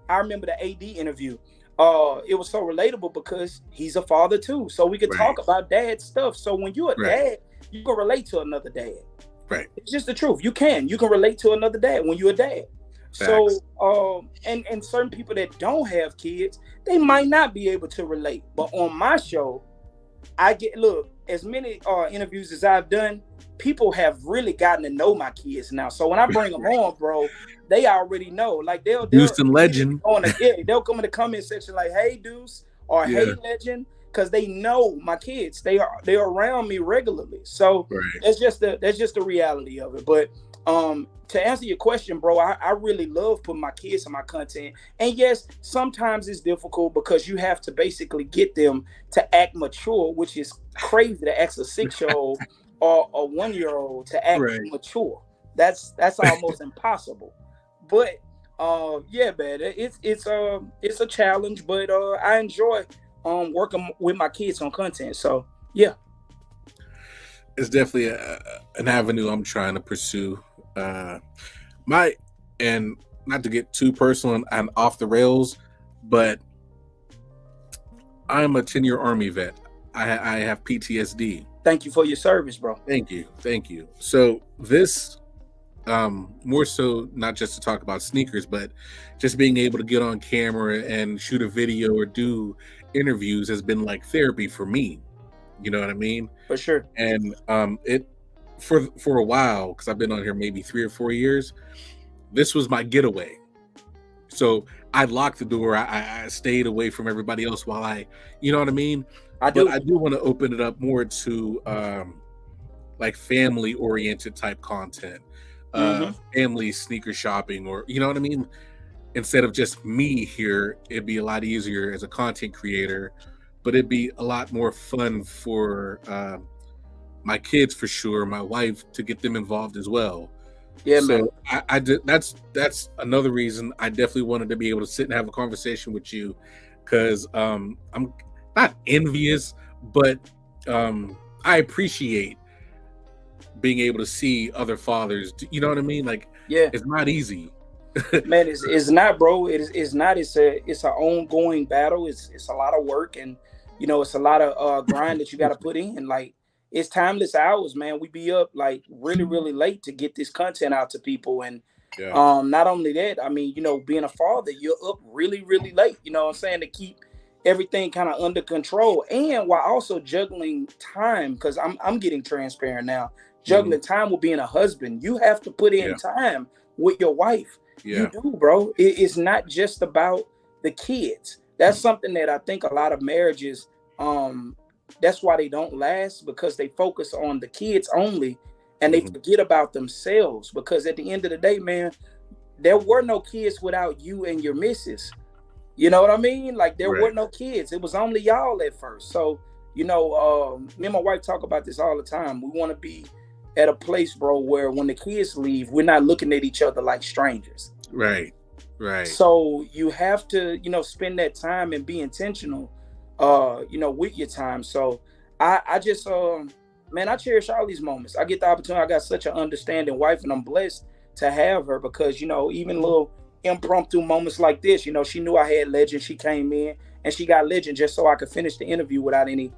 remember the AD interview. It was so relatable because he's a father too. So we could talk about dad stuff. So when you're a dad, you can relate to another dad. Right. It's just the truth. You can relate to another dad when you're a dad. Facts. So, and certain people that don't have kids, they might not be able to relate. But on my show, as many interviews as I've done, people have really gotten to know my kids now. So when I bring them on, bro, they already know. Like they'll Deuce and Legend. They'll come in the comment section like, "Hey, Deuce," or "Hey, Legend," because they know my kids. They're around me regularly. So that's just the reality of it. But to answer your question, bro, I really love putting my kids in my content. And yes, sometimes it's difficult because you have to basically get them to act mature, which is crazy to ask a 6-year-old or a 1-year-old to act mature. That's almost impossible. But yeah, man, it's a challenge, but I enjoy working with my kids on content. So yeah. It's definitely an avenue I'm trying to pursue. And not to get too personal and off the rails, but I'm a 10-year Army vet. I have PTSD. Thank you for your service, bro. Thank you. So this, more so not just to talk about sneakers, but just being able to get on camera and shoot a video or do interviews has been like therapy for me. You know what I mean? For sure. And it for a while, because I've been on here maybe 3 or 4 years, this was my getaway. So I locked the door. I stayed away from everybody else while you know what I mean? I do want to open it up more to like family oriented type content, family sneaker shopping, or you know what I mean? Instead of just me here, it'd be a lot easier as a content creator, but it'd be a lot more fun for my kids for sure, my wife, to get them involved as well. Yeah, so man. I did. That's another reason I definitely wanted to be able to sit and have a conversation with you, because I'm not envious, but I appreciate being able to see other fathers. You know what I mean? Like, yeah, it's not easy. Man, it's not, bro. It's not. It's an ongoing battle. It's a lot of work, and you know, it's a lot of grind that you got to put in. Like, it's timeless hours, man. We be up like really, really late to get this content out to people. And not only that, I mean, you know, being a father, you're up really, really late, you know what I'm saying, to keep everything kind of under control. And while also juggling time, because I'm getting transparent now, juggling time with being a husband. You have to put in time with your wife. You do, bro. It's not just about the kids. That's something that I think a lot of marriages, that's why they don't last, because they focus on the kids only and they forget about themselves. Because at the end of the day, man, there were no kids without you and your missus. You know what I mean? Like, there were no kids. It was only y'all at first. So, you know, me and my wife talk about this all the time. We want to be at a place, bro, where when the kids leave, we're not looking at each other like strangers. Right. So you have to, you know, spend that time and be intentional, you know, with your time. So I just, man, I cherish all these moments. I get the opportunity. I got such an understanding wife, and I'm blessed to have her, because, you know, even little impromptu moments like this, you know, she knew I had Legend. She came in and she got Legend just so I could finish the interview without any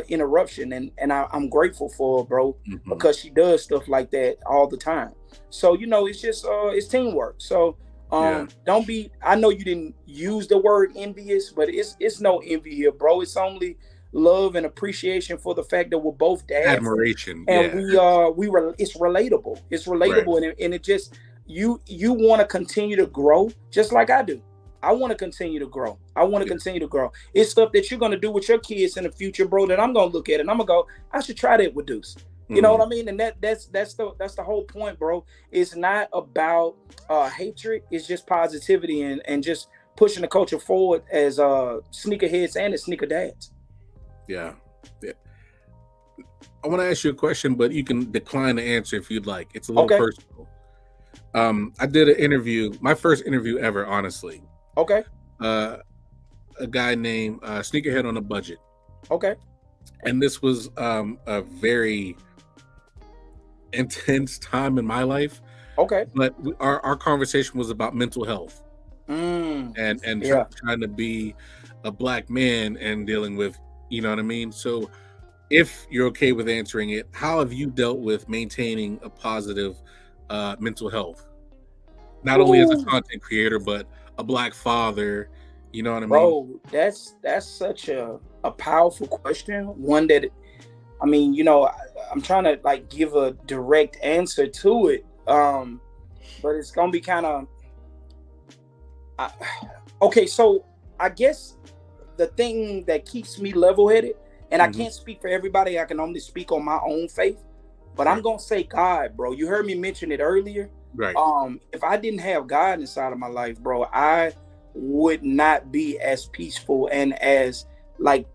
interruption, and I'm grateful for her, bro, Mhm. because she does stuff like that all the time. So it's just it's teamwork. So Yeah. don't be. I know you didn't use the word envious, but it's no envy here, bro. It's only love and appreciation for the fact that we're both dads, Admiration. and Yeah. we were. It's relatable. It's Right. relatable, and it just you want to continue to grow just like I do. I want to continue to grow. I want to Yeah. continue to grow. It's stuff that you're gonna do with your kids in the future, bro. That I'm gonna look at and I'm gonna go, I should try that with Deuce. You know what Mhm. I mean? And that's the whole point, bro. It's not about hatred. It's just positivity and just pushing the culture forward as sneakerheads and as sneaker dads. Yeah. Yeah. I want to ask you a question, but you can decline the answer if you'd like. It's a little Okay. personal. I did an interview, my first interview ever, honestly. Okay. Uh, a guy named Sneakerhead on a Budget, Okay. and this was a very intense time in my life. Okay. But our conversation was about mental health and Yeah. trying to be a black man and dealing with, you know what I mean. So, if you're okay with answering it, how have you dealt with maintaining a positive mental health? Not only as a Ooh. content creator, but a black father. You know what I mean? Bro, that's such a powerful question. One that I'm trying to like give a direct answer to it. But it's gonna be kind of okay. So I guess the thing that keeps me level-headed, and I Mhm. can't speak for everybody. I can only speak on my own faith. But I'm Right. gonna say God, bro. You heard me mention it earlier. Right. If I didn't have God inside of my life, bro, I would not be as peaceful and as like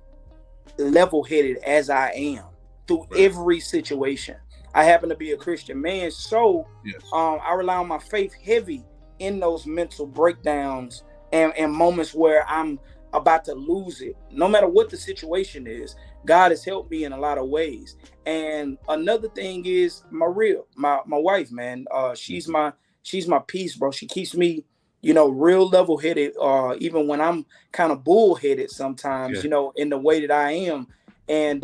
level-headed as I am through Right. every situation. I happen to be a Christian man, so Yes. I rely on my faith heavy in those mental breakdowns and moments where I'm about to lose it. No matter what the situation is, God has helped me in a lot of ways. And another thing is my wife, man. She's my peace, bro. She keeps me, real level headed. Even when I'm kind of bullheaded sometimes, Yeah. in the way that I am. And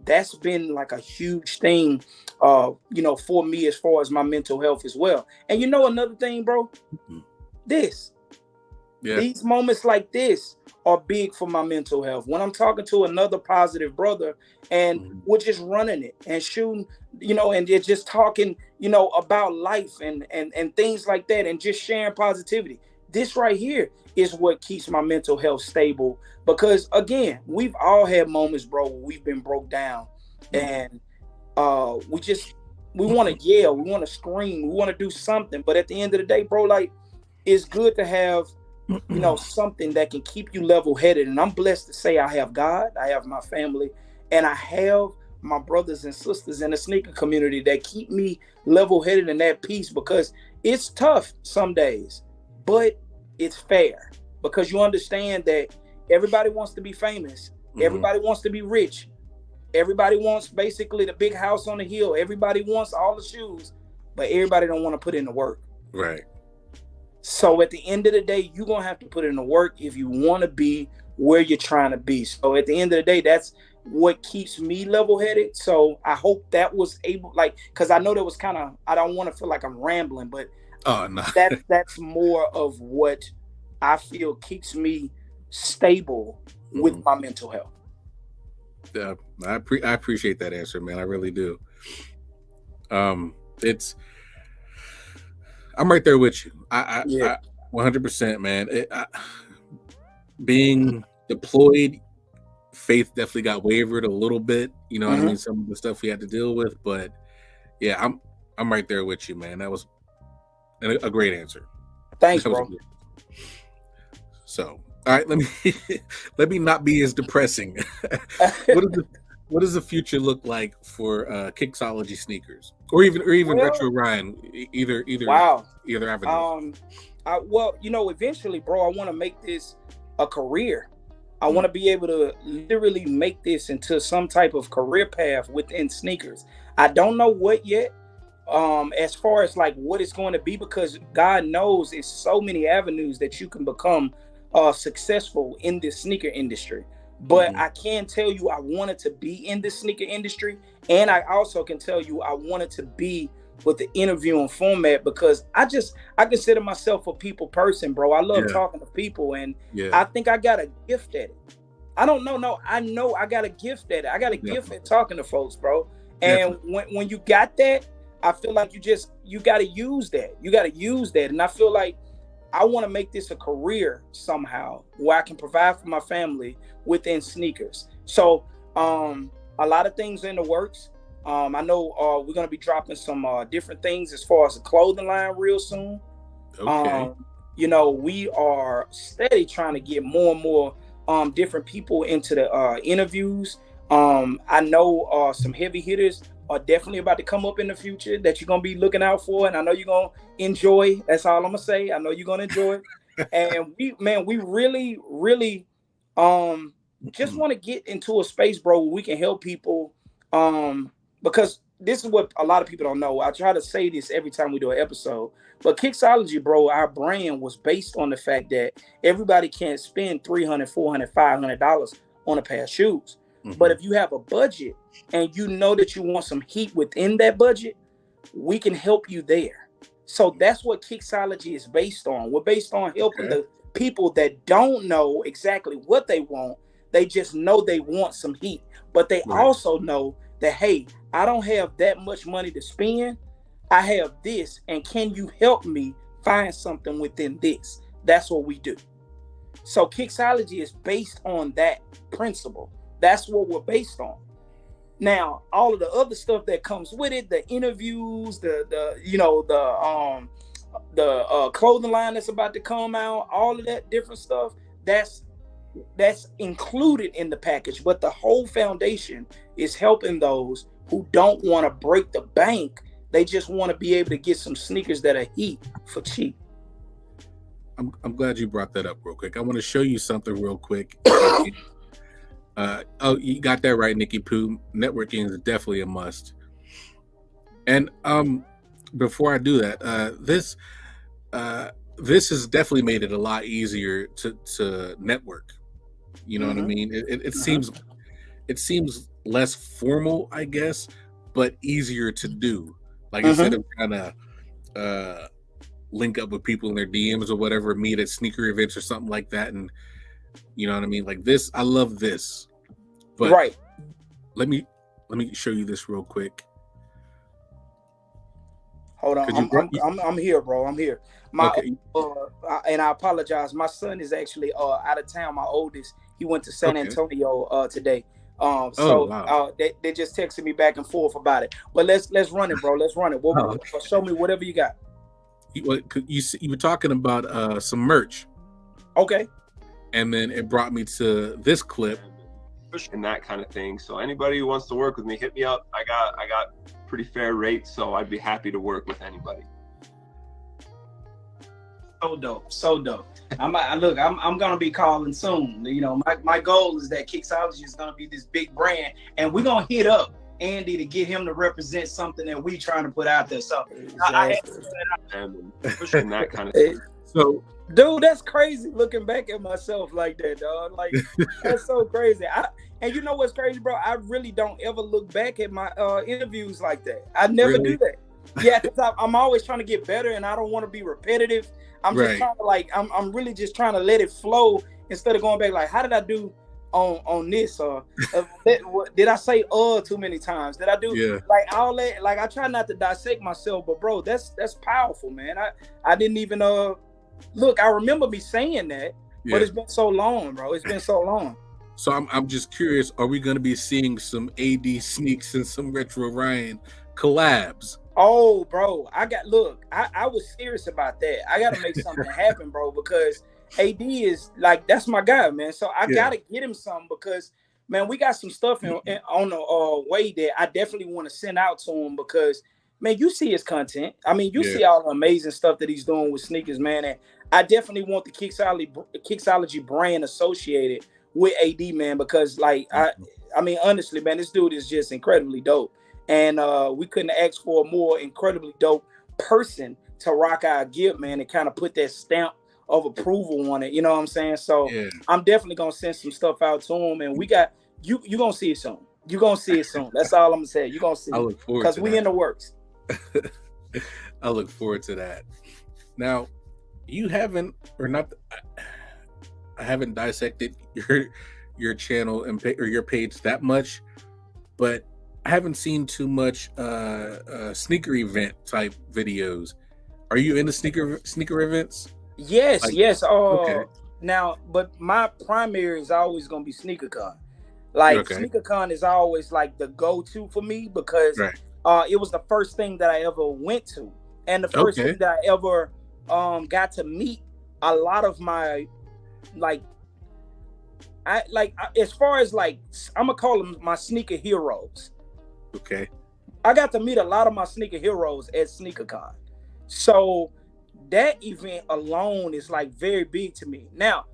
that's been like a huge thing, for me as far as my mental health as well. And another thing, bro, Mhm. this Yeah. these moments like this are big for my mental health. When I'm talking to another positive brother and Mhm. we're just running it and shooting, and they're just talking, about life and things like that and just sharing positivity. This right here is what keeps my mental health stable because again, we've all had moments, bro, where we've been broke down Mhm. and we want to yell, we want to scream, we want to do something, but at the end of the day, bro, like it's good to have something that can keep you level headed. And I'm blessed to say I have God, I have my family, and I have my brothers and sisters in the sneaker community that keep me level headed in that peace because it's tough some days, but it's fair because you understand that everybody wants to be famous, Mhm. everybody wants to be rich, everybody wants basically the big house on the hill, everybody wants all the shoes, but everybody don't want to put in the work. Right. So at the end of the day, you're gonna have to put in the work if you want to be where you're trying to be. So at the end of the day, that's what keeps me level-headed. So I hope that was able, like, because I know that was kind of, I don't want to feel like I'm rambling, but Oh no. that's more of what I feel keeps me stable with Mhm. my mental health. Yeah. I appreciate that answer, man. I really do. It's I'm right there with you. Yeah. 100%, man. Being deployed, faith definitely got wavered a little bit. You know what I Hmm. mean? Some of the stuff we had to deal with, but yeah, I'm right there with you, man. That was a great answer. Thanks, That was a bro. great. So, all right, let me let me not be as depressing. what is the what does the future look like for Kixology sneakers, or even Well, Retro Ryan? wow. Either avenue. Um, well, eventually, bro, I want to make this a career. I want Mm, to be able to literally make this into some type of career path within sneakers. I don't know what yet, as far as like what it's going to be, because God knows it's so many avenues that you can become successful in this sneaker industry. But I can tell you I wanted to be in the sneaker industry, and I also can tell you I wanted to be with the interviewing format because I consider myself a people person, bro. I love talking to people, and I think I got a gift at it. I don't know. No, I know I got a gift at it. I got a gift at talking to folks, bro. And when you got that, I feel like you got to use that. You got to use that. And I feel like I want to make this a career somehow where I can provide for my family within sneakers. So a lot of things in the works. I know we're going to be dropping some different things as far as the clothing line real soon. Okay. You know, we are steady trying to get more and more different people into the interviews. I know some heavy hitters are definitely about to come up in the future that you're going to be looking out for. And I know you're going to enjoy. That's all I'm going to say. I know you're going to enjoy it. And we really, really just want to get into a space, bro, where we can help people. Because this is what a lot of people don't know. I try to say this every time we do an episode. But Kixology, bro, our brand was based on the fact that everybody can't spend $300, $400, $500 on a pair of shoes. But if you have a budget and you know that you want some heat within that budget, we can help you there. So that's what Kixology is based on. We're based on helping the people that don't know exactly what they want. They just know they want some heat. But they also know that, hey, I don't have that much money to spend. I have this, and can you help me find something within this? That's what we do. So Kixology is based on that principle. That's what we're based on. Now, all of the other stuff that comes with it, the interviews, the clothing line that's about to come out, all of that different stuff, that's included in the package. But the whole foundation is helping those who don't want to break the bank. They just want to be able to get some sneakers that are heat for cheap. I'm glad you brought that up real quick. I want to show you something real quick. You got that right, Nikki Pooh. Networking is definitely a must. And before I do that, this has definitely made it a lot easier to network. You know what I mean? It seems less formal, I guess, but easier to do. Like instead of trying to link up with people in their DMs or whatever, meet at sneaker events or something like that, and you know what I mean? Like this, I love this. But let me show you this real quick. Hold on, I'm here, bro. I'm here. And I apologize. My son is actually out of town. My oldest, he went to San Antonio today. They just texted me back and forth about it. But let's run it, bro. Let's run it. Show me whatever you got. You were talking about some merch. Okay. And then it brought me to this clip. And that kind of thing. So anybody who wants to work with me, hit me up. I got pretty fair rates, so I'd be happy to work with anybody. So dope. I'm gonna be calling soon. You know, my goal is that Kixology is gonna be this big brand, and we're gonna hit up Andy to get him to represent something that we trying to put out there. So And that kind of thing. So, dude, that's crazy looking back at myself like that, dog. Like, that's so crazy. And you know what's crazy, bro? I really don't ever look back at my interviews like that. I never do that. Yeah, because I'm always trying to get better, and I don't want to be repetitive. I'm just trying to I'm really just trying to let it flow instead of going back like, how did I do on this? Or did I say too many times? Did I do like all that? Like, I try not to dissect myself, but bro, that's powerful, man. I didn't even look. I remember me saying that, but it's been so long, bro. It's been so long. So I'm just curious, are we going to be seeing some AD sneaks and some Retro Ryan collabs? Oh, bro, I was serious about that. I got to make something happen, bro, because AD is like, that's my guy, man. So I got to get him some because, man, we got some stuff on the way that I definitely want to send out to him because, man, you see his content. I mean, you see all the amazing stuff that he's doing with sneakers, man. And I definitely want the Kixology brand associated with AD, man, because like, I mean, honestly, man, this dude is just incredibly dope. And we couldn't ask for a more incredibly dope person to rock our gear, man, and kind of put that stamp of approval on it. You know what I'm saying? So Yeah. I'm definitely gonna send some stuff out to him, and we got you gonna see it soon. You gonna see it soon. That's all I'm gonna say. You gonna see I it look forward because to we that. in the works. I look forward to that. Now, you haven't, or not, I haven't dissected your channel and or your page that much, but I haven't seen too much sneaker event type videos. Are you into sneaker events? Yes, Like, yes. okay, Now, but my primary is always gonna be SneakerCon. Like okay, SneakerCon is always like the go-to for me because right, it was the first thing that I ever went to, and the first okay, thing that I ever got to meet a lot of my like as far as like I'm gonna call them my sneaker heroes. okay, I got to meet a lot of my sneaker heroes at SneakerCon. So that event alone is like very big to me. Now,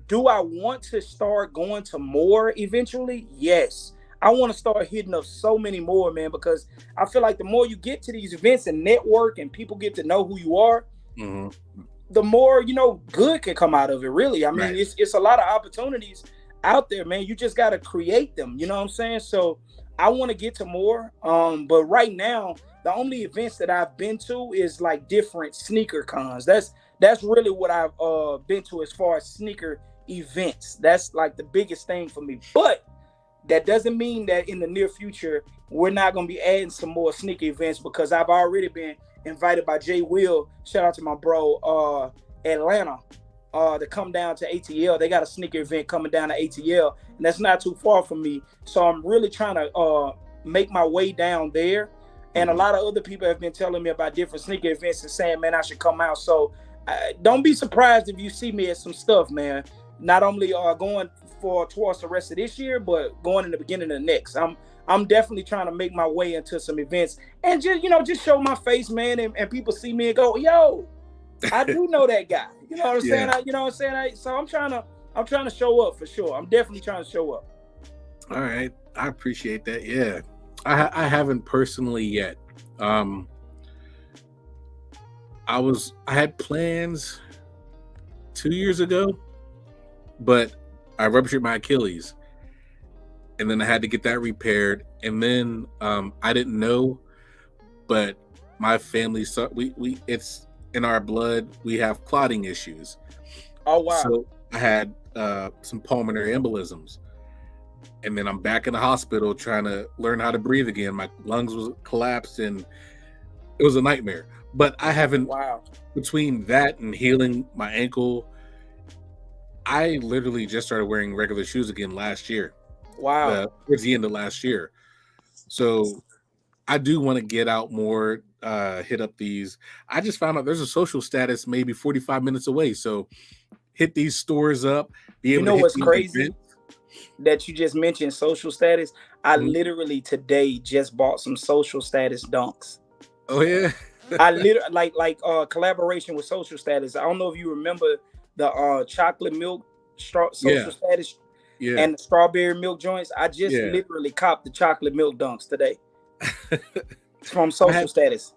do I want to start going to more eventually? Yes. I want to start hitting up so many more, man, because I feel like the more you get to these events and network and people get to know who you are, mm-hmm. the more, good can come out of it, really. I mean, Right. it's a lot of opportunities out there, man. You just got to create them. You know what I'm saying? So I want to get to more. But right now, the only events that I've been to is like different sneaker cons. That's really what I've been to as far as sneaker events. That's like the biggest thing for me. But that doesn't mean that in the near future we're not going to be adding some more sneaker events, because I've already been invited by Jay Will, shout out to my bro, Atlanta, to come down to ATL. They got a sneaker event coming down to ATL, and that's not too far from me. So I'm really trying to make my way down there. And a lot of other people have been telling me about different sneaker events and saying, man, I should come out. So don't be surprised if you see me at some stuff, man. Not only going towards the rest of this year, but going in the beginning of the next. I'm definitely trying to make my way into some events and just show my face, man, and people see me and go, yo, I do know that guy. You know what I'm saying? Yeah. You know what I'm saying? So I'm trying to show up for sure. I'm definitely trying to show up. All right, I appreciate that. Yeah, I haven't personally yet. I had plans 2 years ago, but I ruptured my Achilles, and then I had to get that repaired. And then I didn't know, but my family we it's in our blood. We have clotting issues. Oh wow! So I had some pulmonary embolisms. And then I'm back in the hospital trying to learn how to breathe again. My lungs was collapsed and it was a nightmare. But I haven't, between that and healing my ankle, I literally just started wearing regular shoes again last year. Wow. Towards the end of last year. So I do want to get out more, hit up these. I just found out there's a social status maybe 45 minutes away. So hit these stores up, be able to hit what's these crazy? events. That you just mentioned social status. I literally today just bought some social status dunks. Oh yeah. I literally like collaboration with social status. I don't know if you remember the chocolate milk social status and the strawberry milk joints. I just literally copped the chocolate milk dunks today. It's from social status.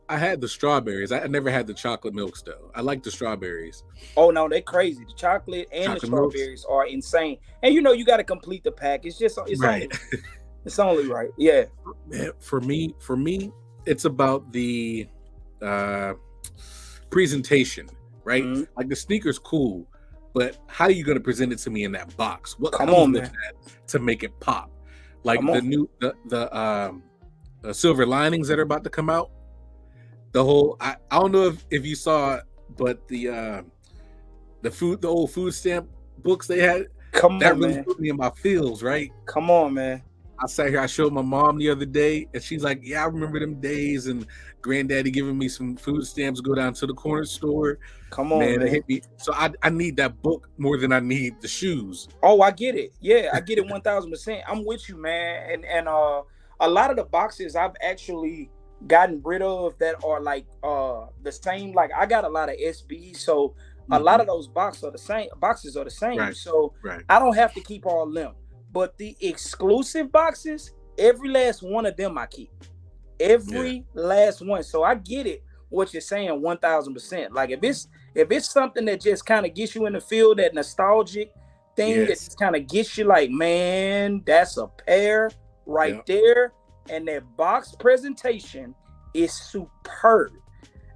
I had the strawberries. I never had the chocolate milks though. I like the strawberries. Oh no, they're crazy. The chocolate and the strawberries are insane. And you got to complete the pack. It's right. It's only right. Yeah. Man, for me, it's about the presentation, right? Mm-hmm. Like the sneaker's cool, but how are you going to present it to me in that box? What comes with that to make it pop? Like the silver linings that are about to come out. The whole I don't know if you saw it, but the old food stamp books they had. Really put me in my feels, right? Come on, man. I sat here, I showed my mom the other day, and she's like, yeah, I remember them days and granddaddy giving me some food stamps, go down to the corner store. Come on, man. It hit me. So I need that book more than I need the shoes. Oh, I get it. Yeah, I get it 1000%. I'm with you, man. And a lot of the boxes I've actually gotten rid of that are like the same. Like I got a lot of SBs, so a lot of those boxes are the same. Right. So I don't have to keep all of them. But the exclusive boxes, every last one of them I keep. Every last one. So I get it what you're saying 1000%. Like if If it's something that just kind of gets you in the feel, that nostalgic thing that just kind of gets you like, man, that's a pair right there. And that box presentation is superb.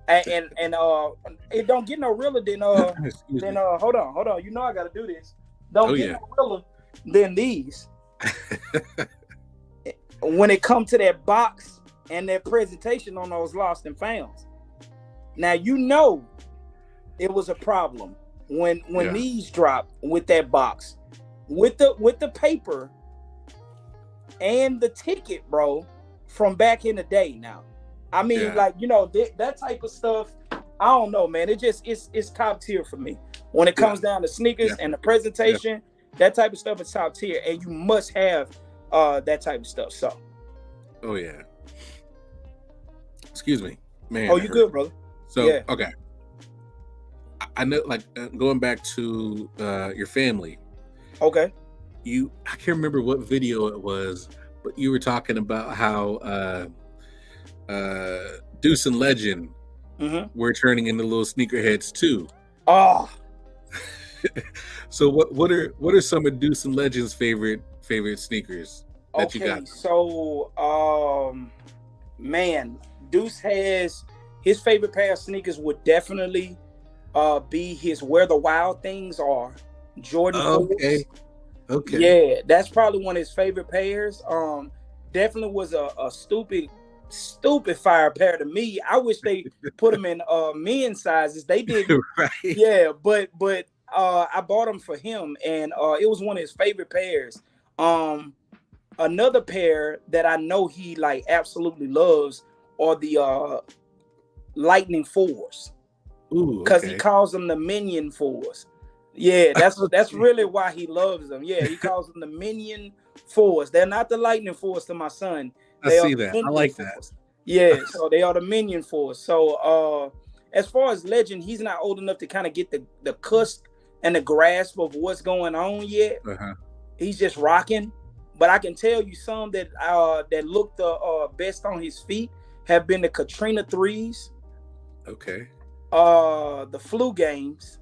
And it don't get no realer than hold on. You know I gotta do this. Don't get no realer than these. When it comes to that box and that presentation on those lost and founds. Now you know it was a problem when these dropped with that box, with the paper and the ticket, bro, from back in the day. Now, I mean, like, you know, that type of stuff. I don't know, man. It's top tier for me when it comes down to sneakers and the presentation. That type of stuff is top tier, and you must have that type of stuff. So, excuse me, man. Oh, you good, brother? So okay, I know, like, going back to your family. Okay. I can't remember what video it was, but you were talking about how Deuce and Legend were turning into little sneakerheads too. Oh. So what are some of Deuce and Legend's favorite sneakers that you got? So man, Deuce has his favorite pair of sneakers would definitely be his Where the Wild Things Are Jordan 4s. Okay. Yeah, that's probably one of his favorite pairs. Definitely was a stupid fire pair to me. I wish they put them in men's sizes. They did. Right. Yeah, but I bought them for him, and it was one of his favorite pairs. Another pair that I know he like absolutely loves are the Lightning 4s. Ooh, because he calls them the Minion 4s. Yeah, that's really why he loves them. Yeah, he calls them the Minion 4s. They're not the Lightning 4s to my son. I see that. I like that. Yeah, so they are the Minion 4s. So as far as Legend, he's not old enough to kind of get the cusp and the grasp of what's going on yet. He's just rocking. But I can tell you some that look the best on his feet have been the Katrina 3s. Okay. The Flu Games.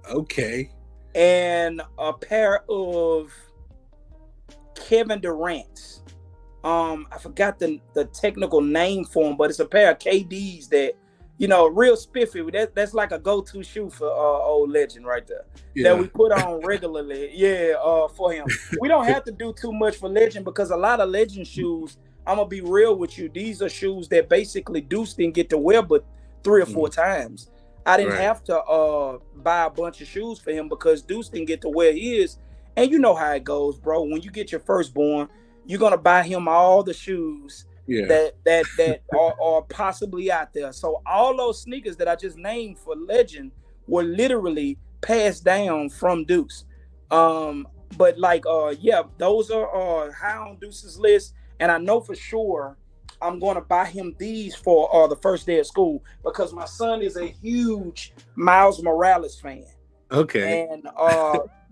Okay. And a pair of Kevin Durant's. I forgot the technical name for them, but it's a pair of KDs that, you know, real spiffy. That's like a go-to shoe for old Legend right there. That we put on regularly. For him. We don't have to do too much for Legend because a lot of Legend shoes, I'm gonna be real with you. These are shoes that basically Deuce didn't get to wear but 3 or 4 times. I didn't have to buy a bunch of shoes for him because Deuce didn't get to wear his. And you know how it goes, bro. When you get your firstborn, you're gonna buy him all the shoes that are possibly out there. So all those sneakers that I just named for Legend were literally passed down from Deuce. But like those are high on Deuce's list, and I know for sure I'm going to buy him these for the first day of school because my son is a huge Miles Morales fan. Okay. And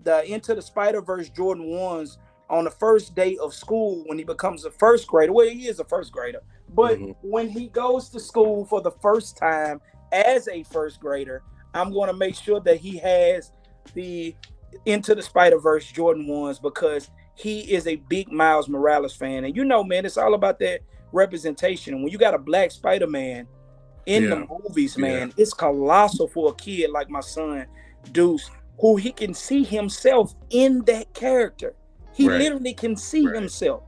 the Into the Spider-Verse Jordan 1s on the first day of school when he becomes a first grader. Well, he is a first grader. But when he goes to school for the first time as a first grader, I'm going to make sure that he has the Into the Spider-Verse Jordan 1s because he is a big Miles Morales fan. And you know, man, it's all about that representation. When you got a black Spider-Man in the movies, man, it's colossal for a kid like my son Deuce, who he can see himself in that character. He literally can see himself.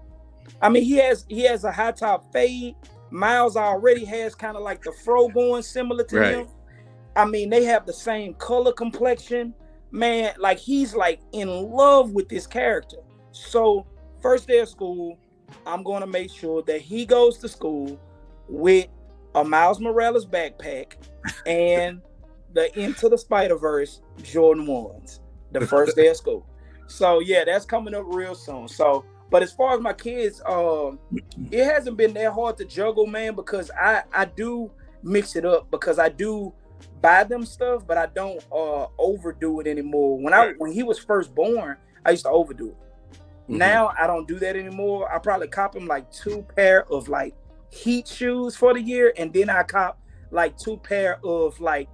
I mean, he has a high top fade. Miles already has kind of like the fro going similar to him. I mean, they have the same color complexion. Man, like he's like in love with this character. So first day of school, I'm going to make sure that he goes to school with a Miles Morales backpack and the Into the Spider-Verse Jordan 1s the first day of school. So yeah, that's coming up real soon. So, but as far as my kids, it hasn't been that hard to juggle, man, because I do mix it up because I do buy them stuff, but I don't overdo it anymore. When he was first born, I used to overdo it. Now I don't do that anymore. I probably cop him like 2 pair of like Heat shoes for the year, and then I cop like 2 pair of like,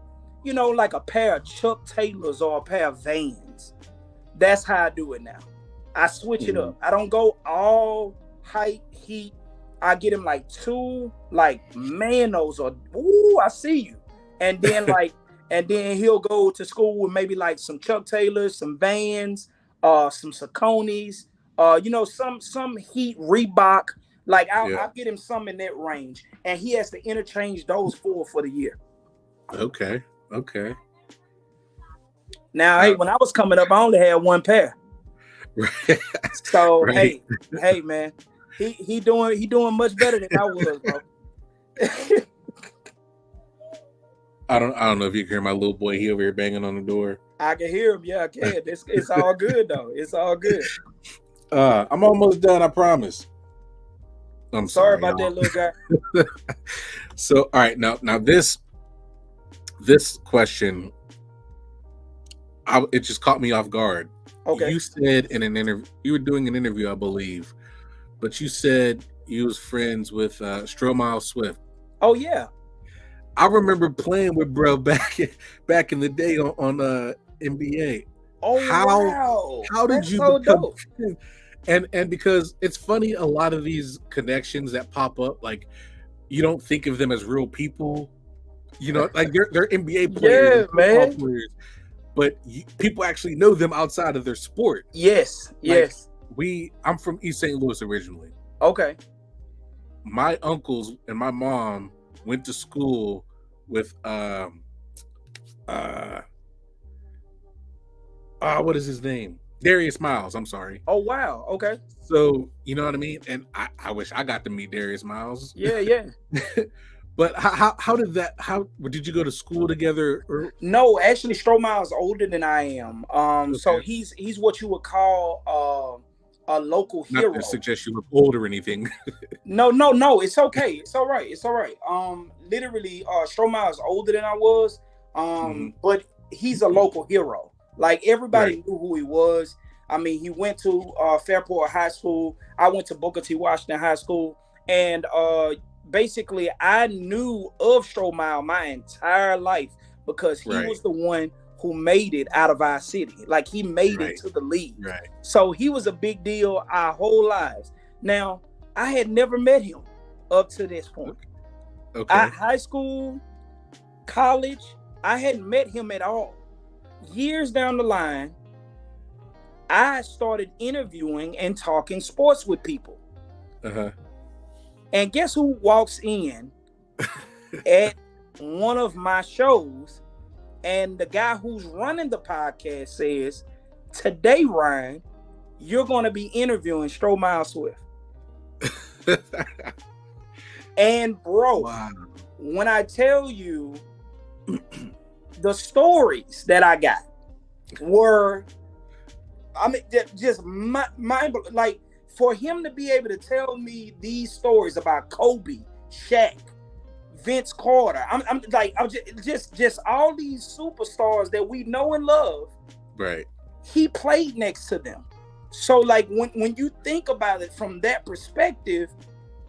like a pair of Chuck Taylors or a pair of Vans. That's how I do it now. I switch it up. I don't go all height, heat. I get him like 2 like Manos or I see you. And then he'll go to school with maybe like some Chuck Taylors, some Vans, some Sauconys, some heat Reebok. Like I'll get him some in that range, and he has to interchange those 4 for the year. Okay. Now, hey, when I was coming up, I only had 1 pair. So right. hey, man, he doing much better than I was, bro. I don't know if you can hear my little boy. He over here banging on the door. I can hear him. Yeah, I can. It's all good though. It's all good. I'm almost done. I promise. I'm sorry about that, little guy. So, all right, now this question, it just caught me off guard. Okay. You said in an interview, you were doing an interview, I believe, but you said you was friends with Stromile Swift. Oh yeah. I remember playing with bro back in the day on NBA. Oh, how did That's you so become dope. And because it's funny, a lot of these connections that pop up, like you don't think of them as real people, like they're NBA players, man. Players, but people actually know them outside of their sport. Yes. I'm from East St. Louis originally. Okay. My uncles and my mom went to school with what is his name? Darius Miles. I'm sorry. Oh wow. Okay. So you know what I mean? And I wish I got to meet Darius Miles. Yeah. But how did that? How did you go to school together? No, actually, Stromile's older than I am. Okay. So he's what you would call a local hero. Not to suggest you look old or anything. No. It's okay. It's all right. Literally, Stromile's older than I was. But he's a local hero. Like everybody knew who he was. I mean, he went to Fairport High School. I went to Booker T. Washington High School, and basically, I knew of Stromile my entire life because he was the one who made it out of our city. Like he made it to the league. Right. So he was a big deal our whole lives. Now, I had never met him up to this point. Okay. High school, college, I hadn't met him at all. Years down the line, I started interviewing and talking sports with people. And guess who walks in at one of my shows? And the guy who's running the podcast says, "Today, Ryan, you're going to be interviewing Stromile Swift." And bro, when I tell you the stories that I got were, I mean, just mind, like for him to be able to tell me these stories about Kobe, Shaq, Vince Carter, I'm just all these superstars that we know and love. Right. He played next to them. So like when you think about it from that perspective,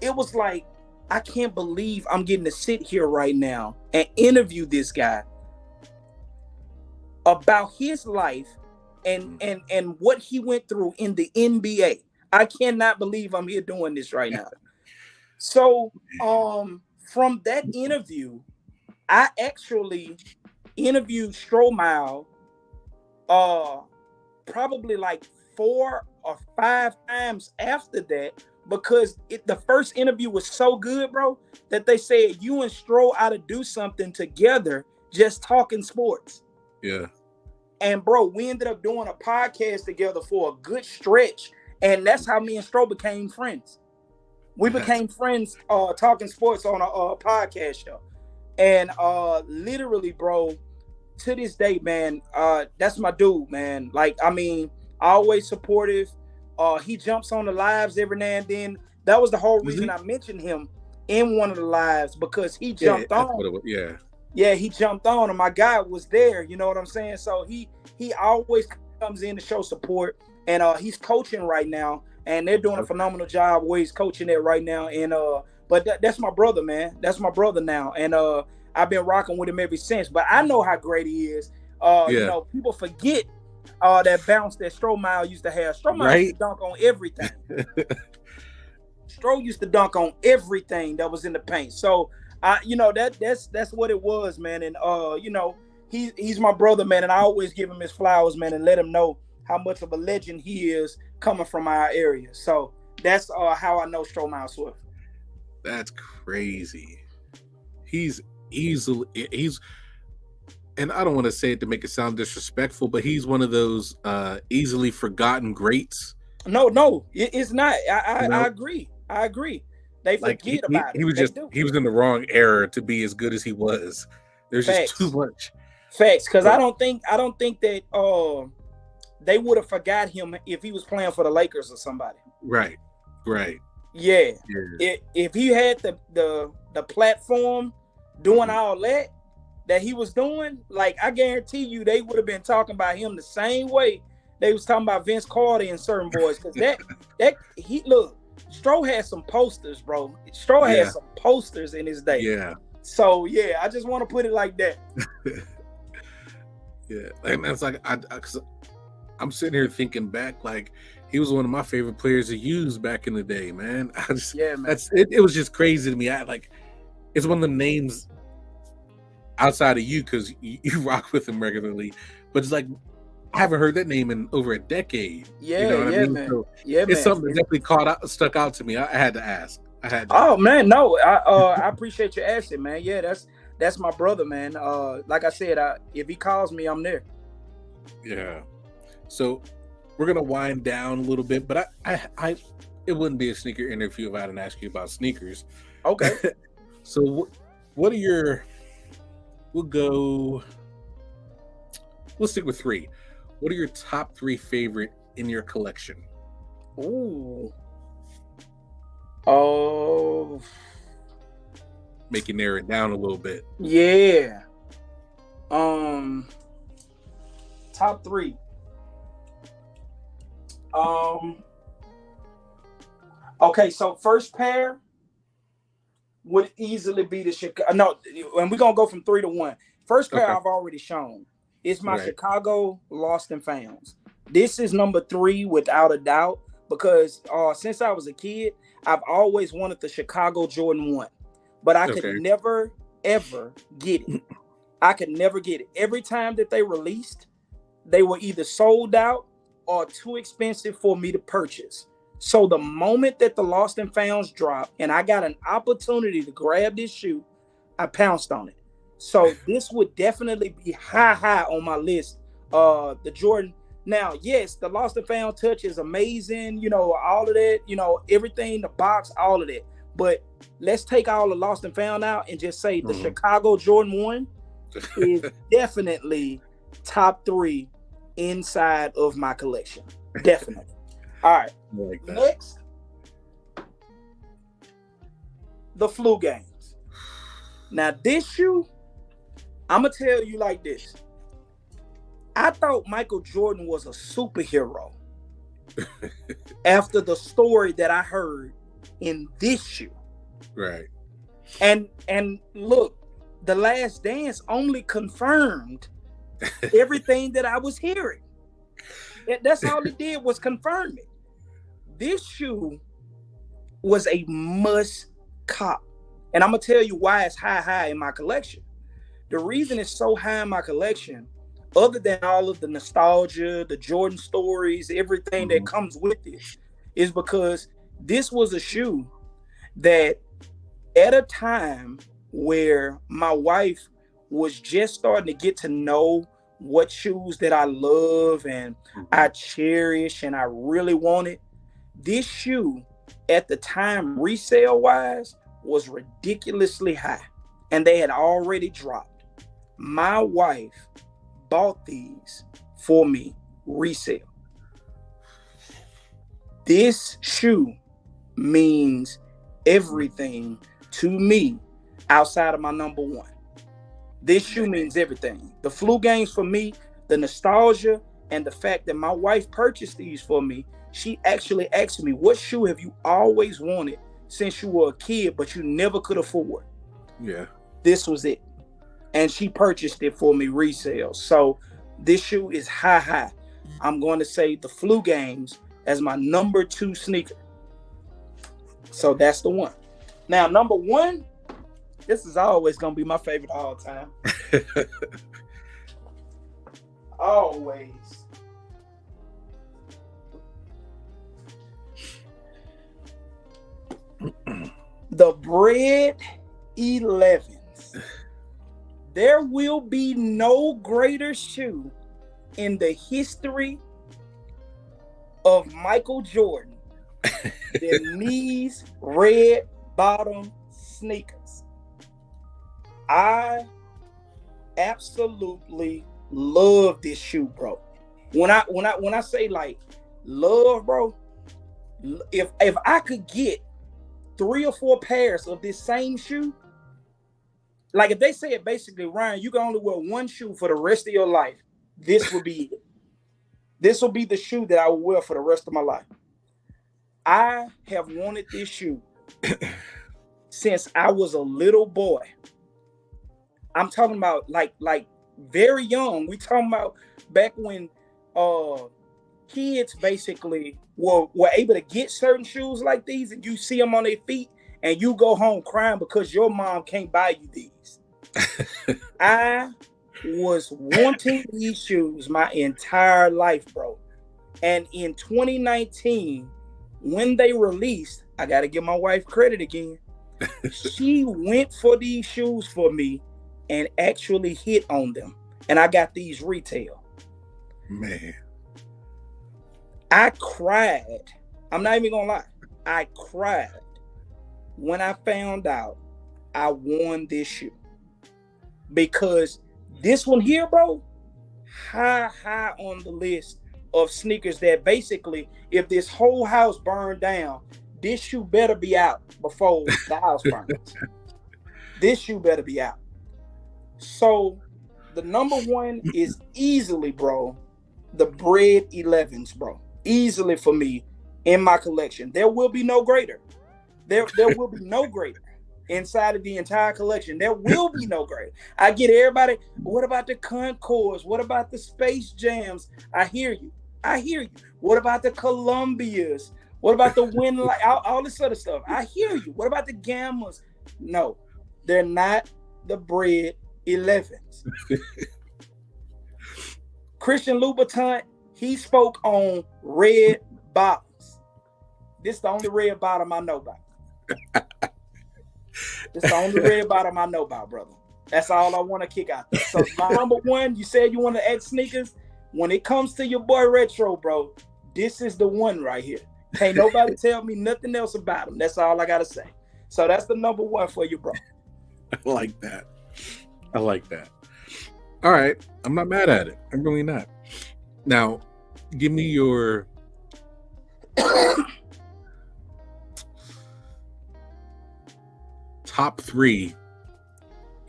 it was like, I can't believe I'm getting to sit here right now and interview this guy about his life and what he went through in the NBA. I cannot believe I'm here doing this right now. So from that interview, I actually interviewed Stromile probably like 4 or 5 times after that, because the first interview was so good, bro, that they said you and Stro ought to do something together, just talking sports. Yeah. And bro, we ended up doing a podcast together for a good stretch, and that's how me and Stro became friends. We became friends talking sports on a podcast show. And literally, bro, to this day, man, that's my dude, man. Like, I mean, always supportive. He jumps on the lives every now and then. That was the whole reason I mentioned him in one of the lives, because he jumped on. Yeah, he jumped on, and my guy was there. You know what I'm saying? So he always comes in to show support, and he's coaching right now, and they're doing a phenomenal job where he's coaching it right now. And but that's my brother, man. That's my brother now, and I I've been rocking with him ever since. But I know how great he is. You know, people forget that bounce that Strohmeyer used to have. Strohmeyer used to dunk on everything. Stroh used to dunk on everything that was in the paint. So you know, that's what it was, man. And you know, he's my brother, man, and I always give him his flowers, man, and let him know how much of a legend he is coming from our area. So that's how I know Strohmeyer Swift. That's crazy. He's and I don't want to say it to make it sound disrespectful, but he's one of those easily forgotten greats. No, it's not. I agree. They forget about it. He was in the wrong era to be as good as he was. There's just too much facts. Because I don't think that they would have forgot him if he was playing for the Lakers or somebody. Right. Yeah. If he had the platform doing all that he was doing, like, I guarantee you they would have been talking about him the same way they was talking about Vince Carter and certain boys. Because Stroh had some posters, bro. Stroh had some posters in his day. Yeah. So I just want to put it like that. Yeah, and that's like I'm sitting here thinking back, like, he was one of my favorite players to use back in the day, man. Man. It was just crazy to me. It's one of the names outside of you because you rock with him regularly, but it's like I haven't heard that name in over a decade. Yeah, you know what I mean? Man. So it's something that definitely stuck out to me. I had to ask. Man, no, I appreciate you asking, man. Yeah, that's my brother, man. Like I said, if he calls me, I'm there. Yeah. So we're gonna wind down a little bit, but I it wouldn't be a sneaker interview if I didn't ask you about sneakers. Okay. So what are your? We'll stick with 3. What are your top 3 favorite in your collection? Ooh. Oh. Make you narrow it down a little bit. Yeah. Top 3. Okay, so first pair would easily be the Chicago. No, and we're gonna go from 3 to 1. First pair I've already shown. It's my Chicago Lost and Founds. This is number 3 without a doubt because since I was a kid, I've always wanted the Chicago Jordan 1, but I could never ever get it. I could never get it. Every time that they released, they were either sold out or too expensive for me to purchase. So the moment that the Lost and Founds dropped and I got an opportunity to grab this shoe, I pounced on it. So this would definitely be high on my list. The Jordan. Now, yes, the Lost and Found touch is amazing. You know, all of that, you know, everything, the box, all of that. But let's take all the Lost and Found out and just say the Chicago Jordan 1 is definitely top 3 inside of my collection. Definitely. All right. Like that. Next, the Flu Games. Now, this shoe, I'm going to tell you like this. I thought Michael Jordan was a superhero after the story that I heard in this shoe. Right. And look, The Last Dance only confirmed everything that I was hearing. That's all it did was confirm it. This shoe was a must cop. And I'm going to tell you why it's high in my collection. The reason it's so high in my collection, other than all of the nostalgia, the Jordan stories, everything that comes with it, is because this was a shoe that at a time where my wife was just starting to get to know what shoes that I love and I cherish and I really wanted, this shoe at the time, resale wise, was ridiculously high and they had already dropped. My wife bought these for me resale. This shoe means everything to me outside of my number 1. This shoe means everything. The Flu Games for me, the nostalgia, and the fact that my wife purchased these for me. She actually asked me, what shoe have you always wanted since you were a kid, but you never could afford? Yeah. This was it. and she purchased it for me resale. So this shoe is high. I'm going to say the Flu Games as my number 2 sneaker. So that's the one. Now, number 1, this is always going to be my favorite all time. Always. The Bread 11s. There will be no greater shoe in the history of Michael Jordan than these red bottom sneakers. I absolutely love this shoe, bro. When I say like love, bro, if I could get 3 or 4 pairs of this same shoe, like if they say it basically, Ryan, you can only wear one shoe for the rest of your life, this would be it. This will be the shoe that I will wear for the rest of my life. I have wanted this shoe since I was a little boy. I'm talking about like very young. We talking about back when kids basically were able to get certain shoes like these, and you see them on their feet and you go home crying because your mom can't buy you these. I was wanting these shoes my entire life, bro. And in 2019, when they released, I got to give my wife credit again. She went for these shoes for me and actually hit on them. And I got these retail. Man. I cried. I'm not even going to lie. I cried when I found out I won this shoe. Because this one here, bro, high on the list of sneakers that basically, if this whole house burned down, this shoe better be out before the house burns. This shoe better be out. So the number 1 is easily, bro, the Bread 11s, bro. Easily for me in my collection. There will be no greater. There will be no greater inside of the entire collection. There will be no greater. I get everybody, what about the Concords? What about the Space Jams? I hear you. What about the Columbias? What about the Winlight? All this other stuff. I hear you. What about the Gammas? No, they're not the Bread 11s. Christian Louboutin, he spoke on red bottoms. This is the only red bottom I know about. This is the only red bottom I know about, brother. That's all I want to kick out there. So my number 1, you said you want to add sneakers. When it comes to your boy Retro, bro, this is the one right here. Can't nobody tell me nothing else about him. That's all I got to say. So that's the number 1 for you, bro. I like that. All right. I'm not mad at it. I'm really not. Now, give me your top 3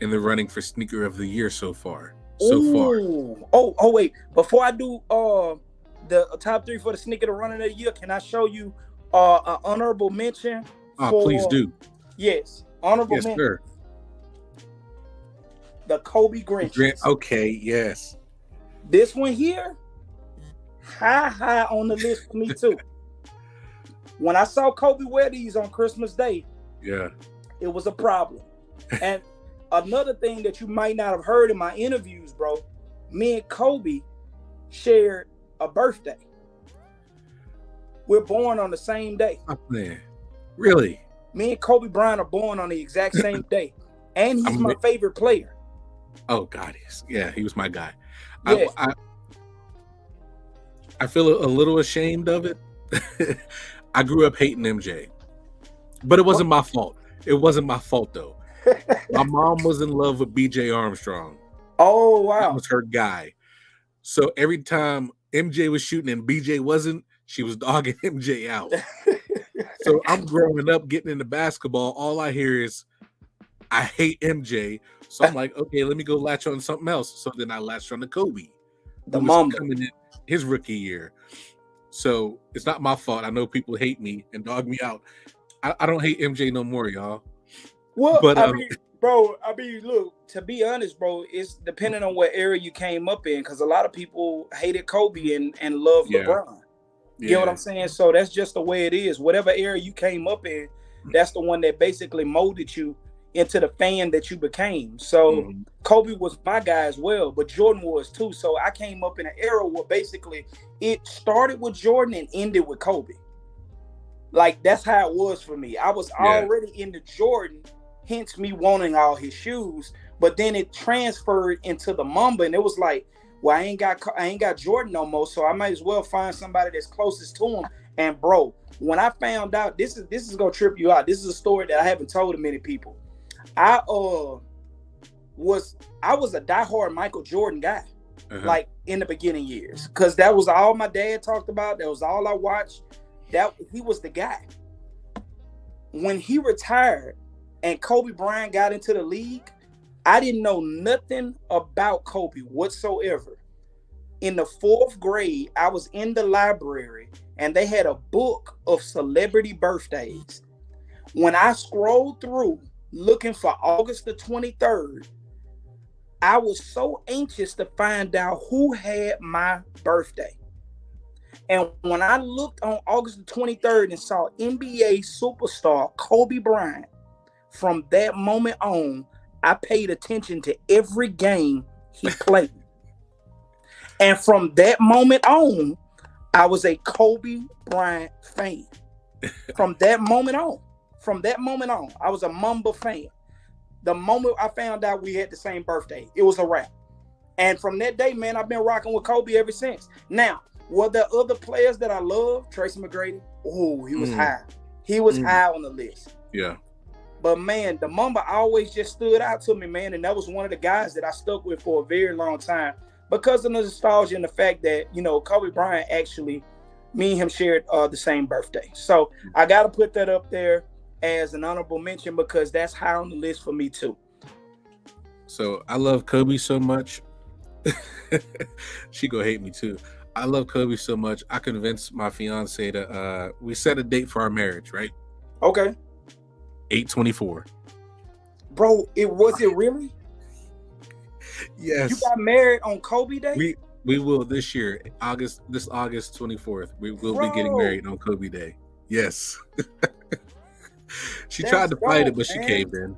in the running for sneaker of the year so far. Oh, wait. Before I do the top 3 for the sneaker of the running of the year, can I show you an honorable mention? Please do. Yes, honorable mention. Sir. The Kobe Grinches. Okay, yes. This one here, high on the list for me too. When I saw Kobe wear these on Christmas Day, yeah, it was a problem. And another thing that you might not have heard in my interviews, bro, me and Kobe shared a birthday. We're born on the same day. Oh, man. Really? Me and Kobe Bryant are born on the exact same day. And he's my favorite player. Oh, God, he was my guy. Yes. I feel a little ashamed of it. I grew up hating MJ, but it wasn't my fault. It wasn't my fault, though. My mom was in love with BJ Armstrong. Oh, wow. That was her guy. So every time MJ was shooting and BJ wasn't, she was dogging MJ out. So I'm growing up, getting into basketball. All I hear is, I hate MJ. So I'm like, okay, let me go latch on something else. So then I latched on to Kobe. The mom coming in his rookie year. So it's not my fault. I know people hate me and dog me out. I don't hate MJ no more, y'all. Well, but I mean, Bro, I mean, look, to be honest, bro, it's depending on what era you came up in, because a lot of people hated Kobe and loved Yeah. LeBron. Get what I'm saying? So that's just the way it is. Whatever era you came up in, that's the one that basically molded you into the fan that you became. So Kobe was my guy as well, but Jordan was too. So I came up in an era where basically it started with Jordan and ended with Kobe. Like, that's how it was for me. I was already into Jordan, hence me wanting all his shoes. But then it transferred into the Mamba, and it was like, well, I ain't got Jordan no more, so I might as well find somebody that's closest to him. And bro, when I found out, this is gonna trip you out. This is a story that I haven't told to many people. I was a diehard Michael Jordan guy, like in the beginning years, because that was all my dad talked about. That was all I watched. That he was the guy. When he retired and Kobe Bryant got into the league, I didn't know nothing about Kobe whatsoever. In the 4th grade, I was in the library and they had a book of celebrity birthdays. When I scrolled through looking for August the 23rd, I was so anxious to find out who had my birthday. And when I looked on August the 23rd and saw NBA superstar Kobe Bryant, from that moment on, I paid attention to every game he played. And from that moment on, I was a Kobe Bryant fan. From that moment on, I was a Mamba fan. The moment I found out we had the same birthday, it was a wrap. And from that day, man, I've been rocking with Kobe ever since. Now, were there other players that I love? Tracy McGrady? Oh, he was high. He was high on the list. Yeah. But man, the Mamba always just stood out to me, man. And that was one of the guys that I stuck with for a very long time because of the nostalgia and the fact that, you know, Kobe Bryant actually, me and him shared the same birthday. So I got to put that up there as an honorable mention because that's high on the list for me too. So I love Kobe so much. She gonna hate me too. I love Kobe so much. I convinced my fiance to we set a date for our marriage, right? Okay. 8/24. Bro, was it really? Yes. You got married on Kobe Day? We will this year, August 24th. We will be getting married on Kobe Day. Yes. She tried to fight it, but she caved in.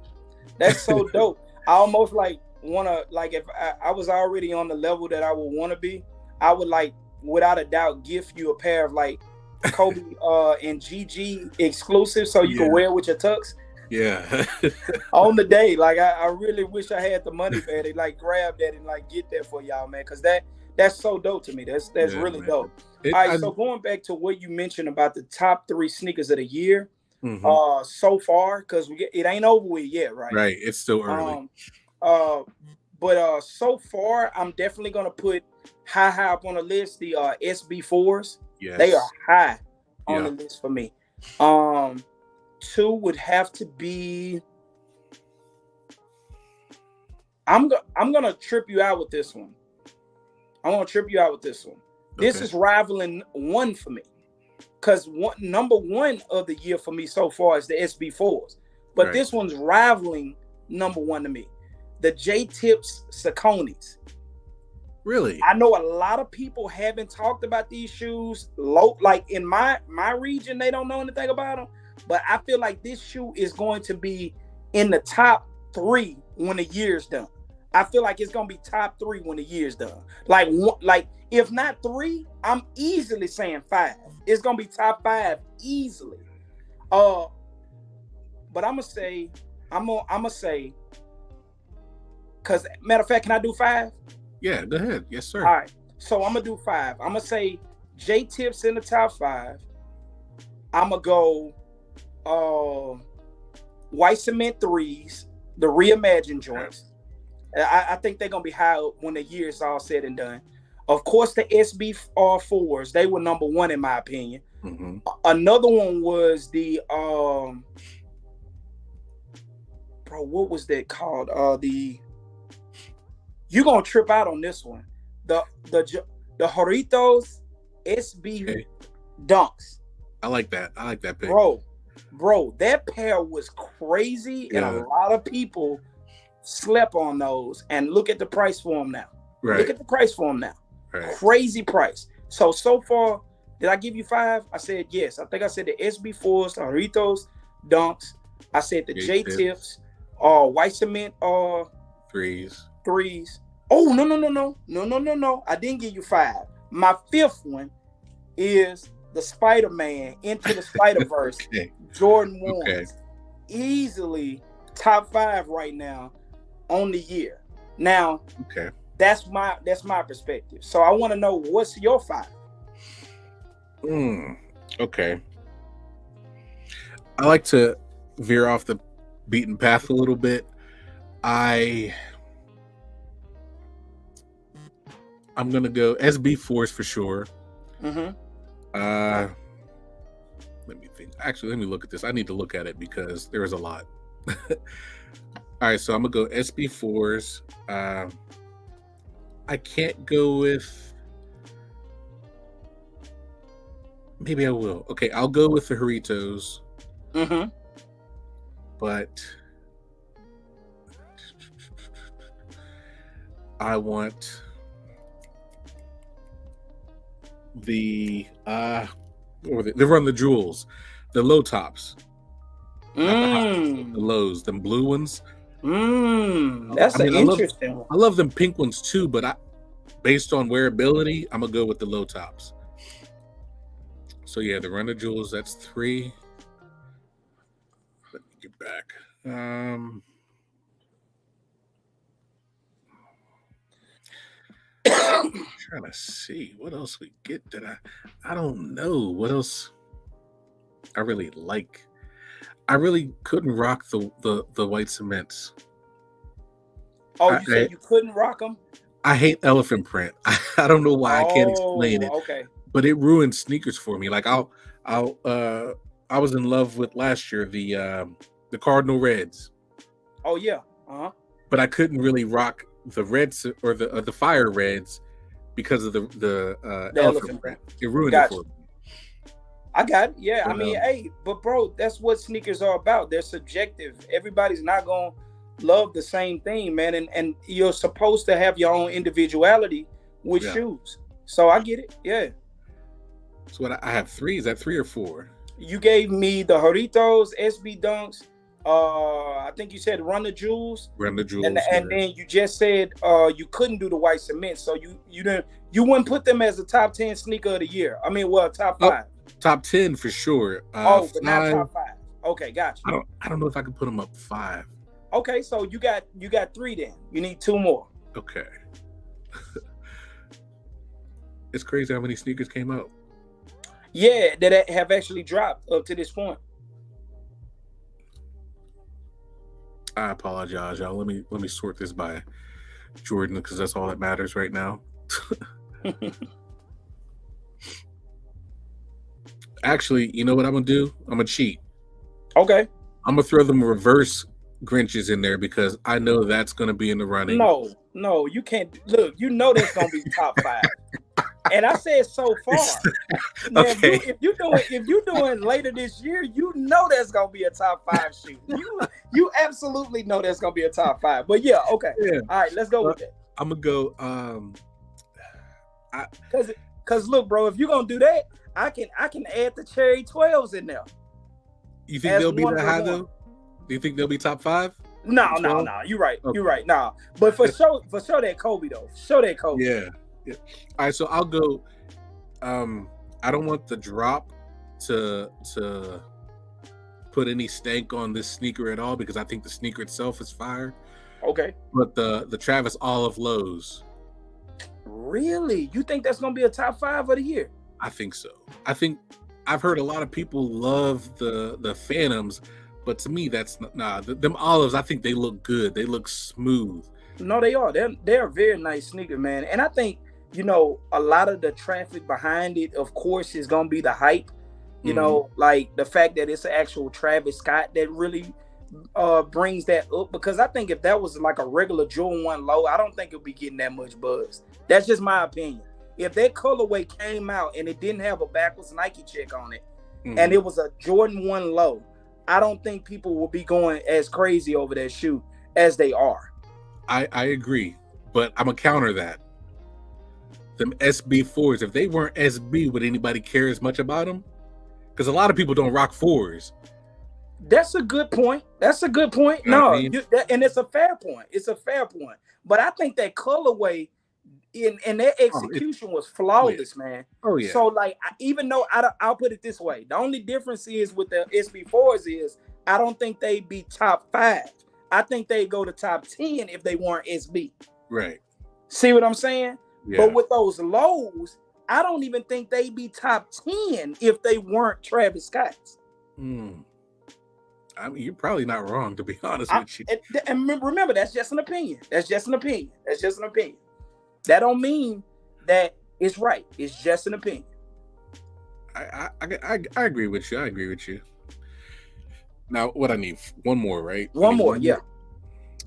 That's so dope. I almost like wanna, like, if I was already on the level that I would want to be, I would, like, without a doubt gift you a pair of like Kobe and GG exclusive so you can wear it with your tux. Yeah. On the day. Like I really wish I had the money, man, to like grab that and like get that for y'all, man, because that's so dope to me. That's really man. Dope. All right, so going back to what you mentioned about the top 3 sneakers of the year, so far, because it ain't over with yet, right? Right, it's still early. But so far, I'm definitely gonna put high up on the list. The SB4s, yes. They are high on the list for me. 2 would have to be. I'm gonna trip you out with this one. This is rivaling 1 for me, because number 1 of the year for me so far is the SB4s, but this one's rivaling number 1 to me. The J-Tips Sauconys. Really? I know a lot of people haven't talked about these shoes. Like in my region, they don't know anything about them. But I feel like this shoe is going to be in the top 3 when the year's done. I feel like it's going to be top 3 when the year's done. Like if not 3, I'm easily saying 5. It's going to be top 5 easily. But I'm going to say, because, matter of fact, can I do 5? Yeah, go ahead. Yes, sir. All right. So I'm going to do 5. I'm going to say J-Tips in the top 5. I'm going to go white cement 3s, the reimagined joints. I think they're going to be high when the year is all said and done. Of course, the SB4s, they were number 1 in my opinion. Mm-hmm. Another one was the what was that called? You're gonna trip out on this one. The Joritos SB Dunks. I like that. I like that pick. Bro, that pair was crazy, and a lot of people slept on those, and look at the price for them now. Right. Look at the price for them now. Right. Crazy price. So far, did I give you 5? I said yes. I think I said the SB4s, the Doritos, Dunks. I said the J-Tips, white cement, threes. Oh, no. I didn't give you 5. My 5th one is the Spider-Man Into the Spider-Verse. Okay. Jordan 1s. Okay. Easily top 5 right now on the year. Now, okay, that's my perspective. So I want to know, what's your 5? Okay. I like to veer off the beaten path a little bit. I'm gonna go SB4s for sure. Mm-hmm. Let me think. Actually, let me look at this. I need to look at it because there is a lot. All right, so I'm gonna go SB4s. I can't go with. Maybe I will. Okay, I'll go with the Doritos. Mm-hmm. But I want the run the jewels, the low tops, not the high, the lows, them blue ones. That's interesting one. I love them pink ones too, but based on wearability, I'm gonna go with the low tops. So yeah, the run the jewels. That's 3. Let me get back. Trying to see what else we get that I don't know what else I really like. I really couldn't rock the white cements. Oh, you said you couldn't rock them? I hate elephant print. I don't know why. I can't explain it. Okay. But it ruined sneakers for me. Like I was in love with last year the Cardinal Reds. Oh yeah. But I couldn't really rock the reds or the fire reds because of the elephant print. It ruined it for me. I got it. Yeah, I mean, hey, but bro, that's what sneakers are about. They're subjective. Everybody's not gonna love the same thing, man. And you're supposed to have your own individuality with shoes. So I get it. Yeah. So what I have 3. Is that 3 or 4? You gave me the Doritos, SB Dunks. I think you said Run the Jewels. Run the Jewels. And then you just said you couldn't do the white cement, so you wouldn't put them as a top 10 sneaker of the year. I mean, well, top 5. Top 10 for sure. But not top 5. Okay, gotcha. I don't know if I can put them up 5. Okay, so you got 3 then. You need 2 more. Okay. It's crazy how many sneakers came out. Yeah, that have actually dropped up to this point. I apologize, y'all. Let me sort this by Jordan because that's all that matters right now. Actually, you know what I'm gonna do? I'm gonna cheat. Okay. I'm gonna throw them reverse Grinches in there because I know that's gonna be in the running. No, you can't. Look, you know that's gonna be top 5. And I said so far. Now, okay. If you're doing later this year, you know that's gonna be a top 5 shoe. You absolutely know that's gonna be a top 5. But yeah, okay. Yeah. All right, let's go with that. I'm gonna go. Cause look, bro, if you're gonna do that, I can add the cherry 12s in there. You think they'll be that high though? Do you think they'll be top 5? No. You're right. Okay. You're right. Nah. But for sure that Kobe though. Show that Kobe. Yeah. All right, so I'll go. I don't want the drop to put any stank on this sneaker at all because I think the sneaker itself is fire. Okay. But the Travis Olive lows. Really? You think that's gonna be a top 5 of the year? I think so. I think I've heard a lot of people love the Phantoms, but to me that's them olives. I think they look good. They look smooth. No, they are. They're a very nice sneaker, man. And I think, a lot of the traffic behind it, of course, is gonna be the hype. You know, like the fact that it's an actual Travis Scott that really brings that up. Because I think if that was like a regular Jordan 1 low, I don't think it'll be getting that much buzz. That's just my opinion. If that colorway came out and it didn't have a backwards Nike check on it, and it was a Jordan 1 low, I don't think people will be going as crazy over that shoe as they are. I agree, but I'm gonna counter that. Them SB4s, if they weren't SB, would anybody care as much about them? Because a lot of people don't rock 4s. That's a good point. That's a good point. You know what I No, mean? and it's a fair point. It's a fair point. But I think that colorway in their execution was flawless, man. Oh yeah. So like, even though I'll put it this way, the only difference is with the SB4s is I don't think they'd be top 5. I think they go to top 10 if they weren't SB. Right. See what I'm saying? Yeah. But with those lows, I don't even think they'd be top 10 if they weren't Travis Scott's. I mean, you're probably not wrong, to be honest with you. And remember, that's just an opinion. That's just an opinion. That's just an opinion. That don't mean that it's right. It's just an opinion. I agree with you. I agree with you. Now, what I need? One more, right? One more, yeah.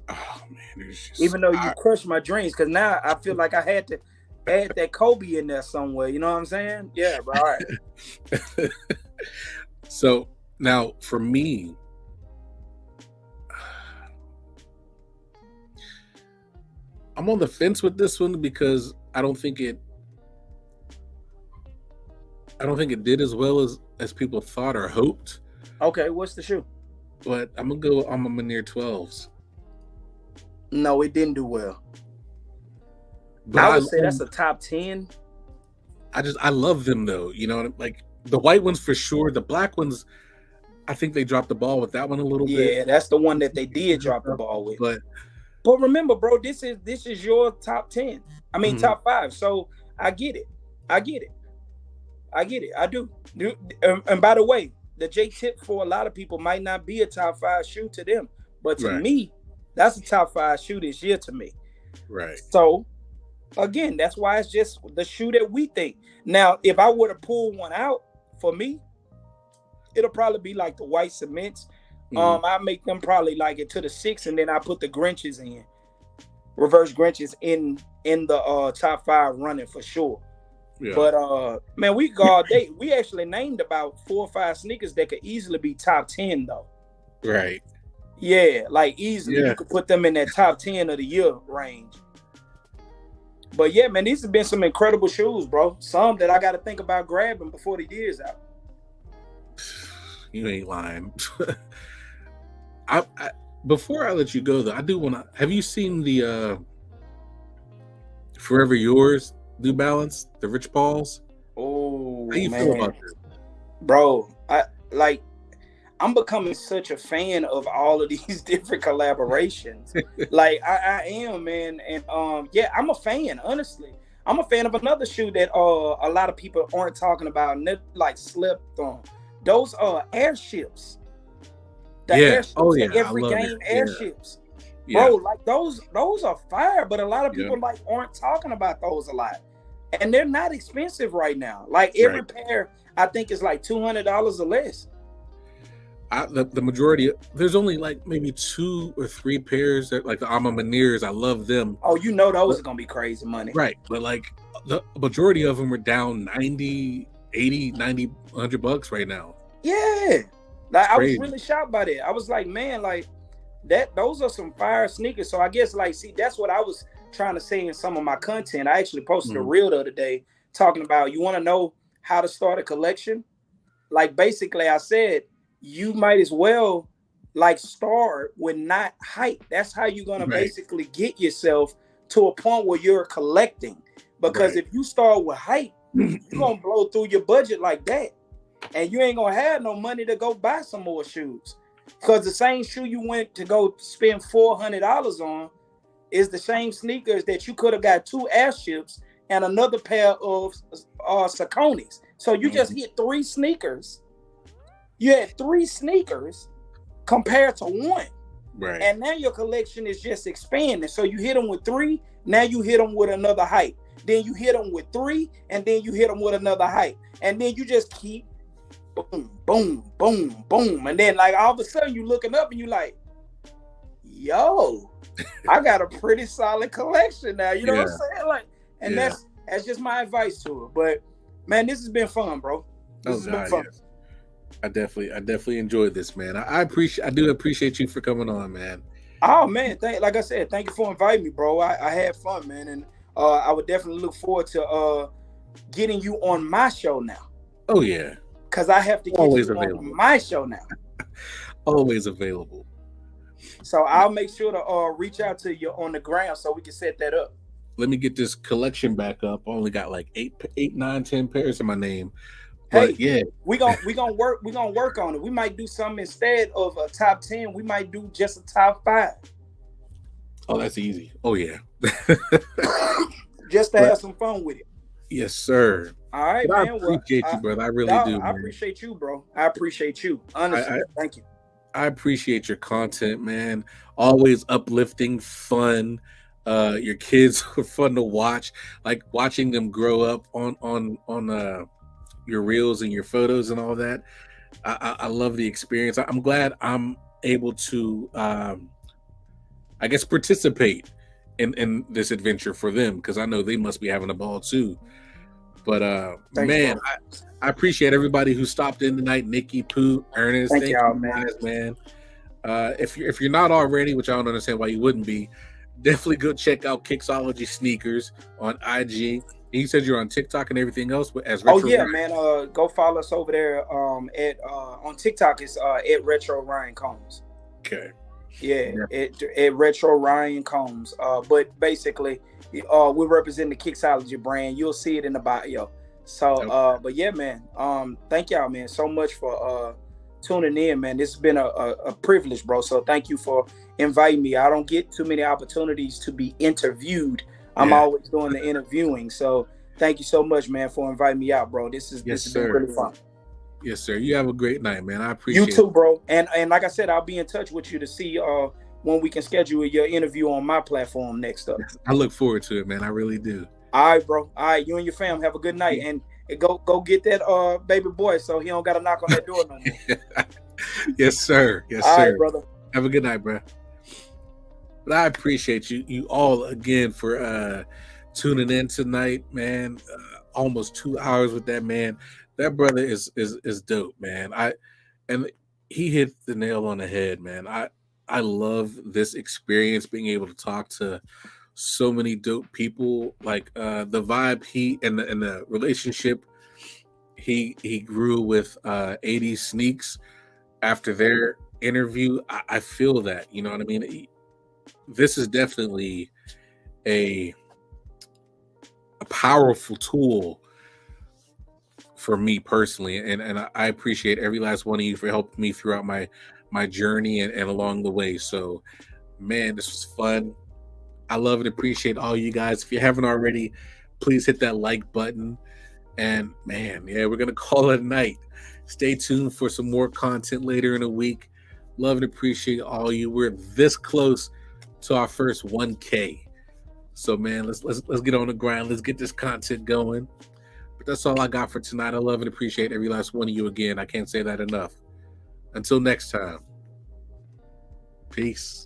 Oh man, there's just, even though you crushed my dreams, because now I feel like I had to add that Kobe in there somewhere. You know what I'm saying? Yeah, but all right. So now for me, I'm on the fence with this one because I don't think it did as well as people thought or hoped. Okay, what's the shoe? But I'm gonna go on my near 12s. No, it didn't do well. But I would say that's a top 10. I love them though. You know, like the white ones for sure. The black ones, I think they dropped the ball with that one a little bit. Yeah, that's the one that they did drop the ball with. But remember, bro, this is your top 10. I mean, top 5. So I get it. I do. And by the way, the J tip for a lot of people might not be a top 5 shoe to them, but to me, that's a top 5 shoe this year to me. Right. So again, that's why it's just the shoe that we think. Now, if I were to pull one out for me, it'll probably be like the white cements. I make them probably like it to the 6, and then I put the Grinches in, reverse Grinches in the top 5 running for sure. Yeah. But man, we go all day. We actually named about 4 or 5 sneakers that could easily be top 10 though. Right. Yeah, like easily you could put them in that top 10 of the year range. But yeah, man, these have been some incredible shoes, bro. Some that I got to think about grabbing before the year's out. You ain't lying. I before I let you go though, I do want to. Have you seen the Forever Yours New Balance, the Rich Pauls? Oh, how you feel about this, bro? I'm becoming such a fan of all of these different collaborations. Like I am, man, and I'm a fan. Honestly, I'm a fan of another shoe that a lot of people aren't talking about, and they're like slept on. Those airships. Airships, every game airships. Yeah. Bro, like those are fire, but a lot of people like aren't talking about those a lot. And they're not expensive right now. Like every pair, I think is like $200 or less. The majority, there's only like maybe 2 or 3 pairs that like the Alma Maniers. I love them. Oh, you know those are gonna be crazy money. Right. But like the majority of them are down 90, 80, 90, $100 right now. Yeah. Like I was really shocked by that. I was like, man, like those are some fire sneakers. So I guess like, see, that's what I was trying to say in some of my content. I actually posted a reel the other day talking about, you want to know how to start a collection? Like basically I said, you might as well like start with not hype. That's how you're going to basically get yourself to a point where you're collecting. Because if you start with hype, you're going to blow through your budget like that. And you ain't going to have no money to go buy some more shoes. Because the same shoe you went to go spend $400 on is the same sneakers that you could have got 2 airships and another pair of Saucony's. So you just hit 3 sneakers. You had 3 sneakers compared to 1. Right. And now your collection is just expanding. So you hit them with 3, now you hit them with another height. Then you hit them with 3, and then you hit them with another height. And then you just keep boom, boom, boom, boom. And then like all of a sudden you looking up and you like, yo, I got a pretty solid collection now. You know what I'm saying? Like, and that's just my advice to it. But man, this has been fun, bro. This has been fun. Yes. I definitely enjoyed this, man. I do appreciate you for coming on, man. Oh man, like I said, thank you for inviting me, bro. I had fun, man, and I would definitely look forward to getting you on my show now. Oh yeah, Cause I have to get always you available. on my show now. Always available. So I'll make sure to reach out to you on the ground so we can set that up. Let me get this collection back up. I only got like 9, 10 pairs in my name. Hey, But yeah, we gonna work on it. We might do something instead of a top 10. We might do just a top 5. Oh, that's easy. Oh yeah. Just to have some fun with it. Yes, sir. All right, but man. I appreciate you, brother. I really do. I appreciate you, bro. I appreciate you. Honestly, thank you. I appreciate your content, man. Always uplifting, fun. Your kids are fun to watch. Like watching them grow up on your reels and your photos and all that. I love the experience. I'm glad I'm able to, I guess, participate in this adventure for them, because I know they must be having a ball too. But man, I appreciate everybody who stopped in tonight. Nikki, Pooh, Ernest, thank you guys, man. If you're not already, which I don't understand why you wouldn't be, definitely go check out Kixologysneakers on IG. You said you're on TikTok and everything else, but as Retro Ryan. Man, go follow us over there at on TikTok. It's at Retro Ryan Combs. Okay. Yeah. At Retro Ryan Combs. But basically, we represent the Kixology brand. You'll see it in the bio. So, but yeah, man. Thank y'all, man, so much for tuning in, man. This has been a privilege, bro. So thank you for inviting me. I don't get too many opportunities to be interviewed. I'm always doing the interviewing. So thank you so much, man, for inviting me out, bro. This has been really fun. Yes, sir. You have a great night, man. I appreciate you too, bro. And like I said, I'll be in touch with you to see when we can schedule your interview on my platform next up. I look forward to it, man. I really do. All right, bro. All right, you and your fam have a good night, and go get that baby boy so he don't got to knock on that door no more. Yes, sir. Yes, all sir. Right, brother. Have a good night, bro. But I appreciate you all again for tuning in tonight, man. Almost 2 hours with that man. That brother is dope, man. And he hit the nail on the head, man. I love this experience, being able to talk to so many dope people. Like the vibe he and the relationship he grew with 80 Sneaks after their interview. I feel that, you know what I mean? This is definitely a powerful tool for me personally, and I appreciate every last one of you for helping me throughout my journey and along the way. So, man, this was fun. I love and appreciate all you guys. If you haven't already, please hit that like button. And man, we're gonna call it a night. Stay tuned for some more content later in the week. Love and appreciate all you. We're this close to our first 1K. So man, let's get on the grind. Let's get this content going. But that's all I got for tonight. I love and appreciate every last one of you again. I can't say that enough. Until next time. Peace.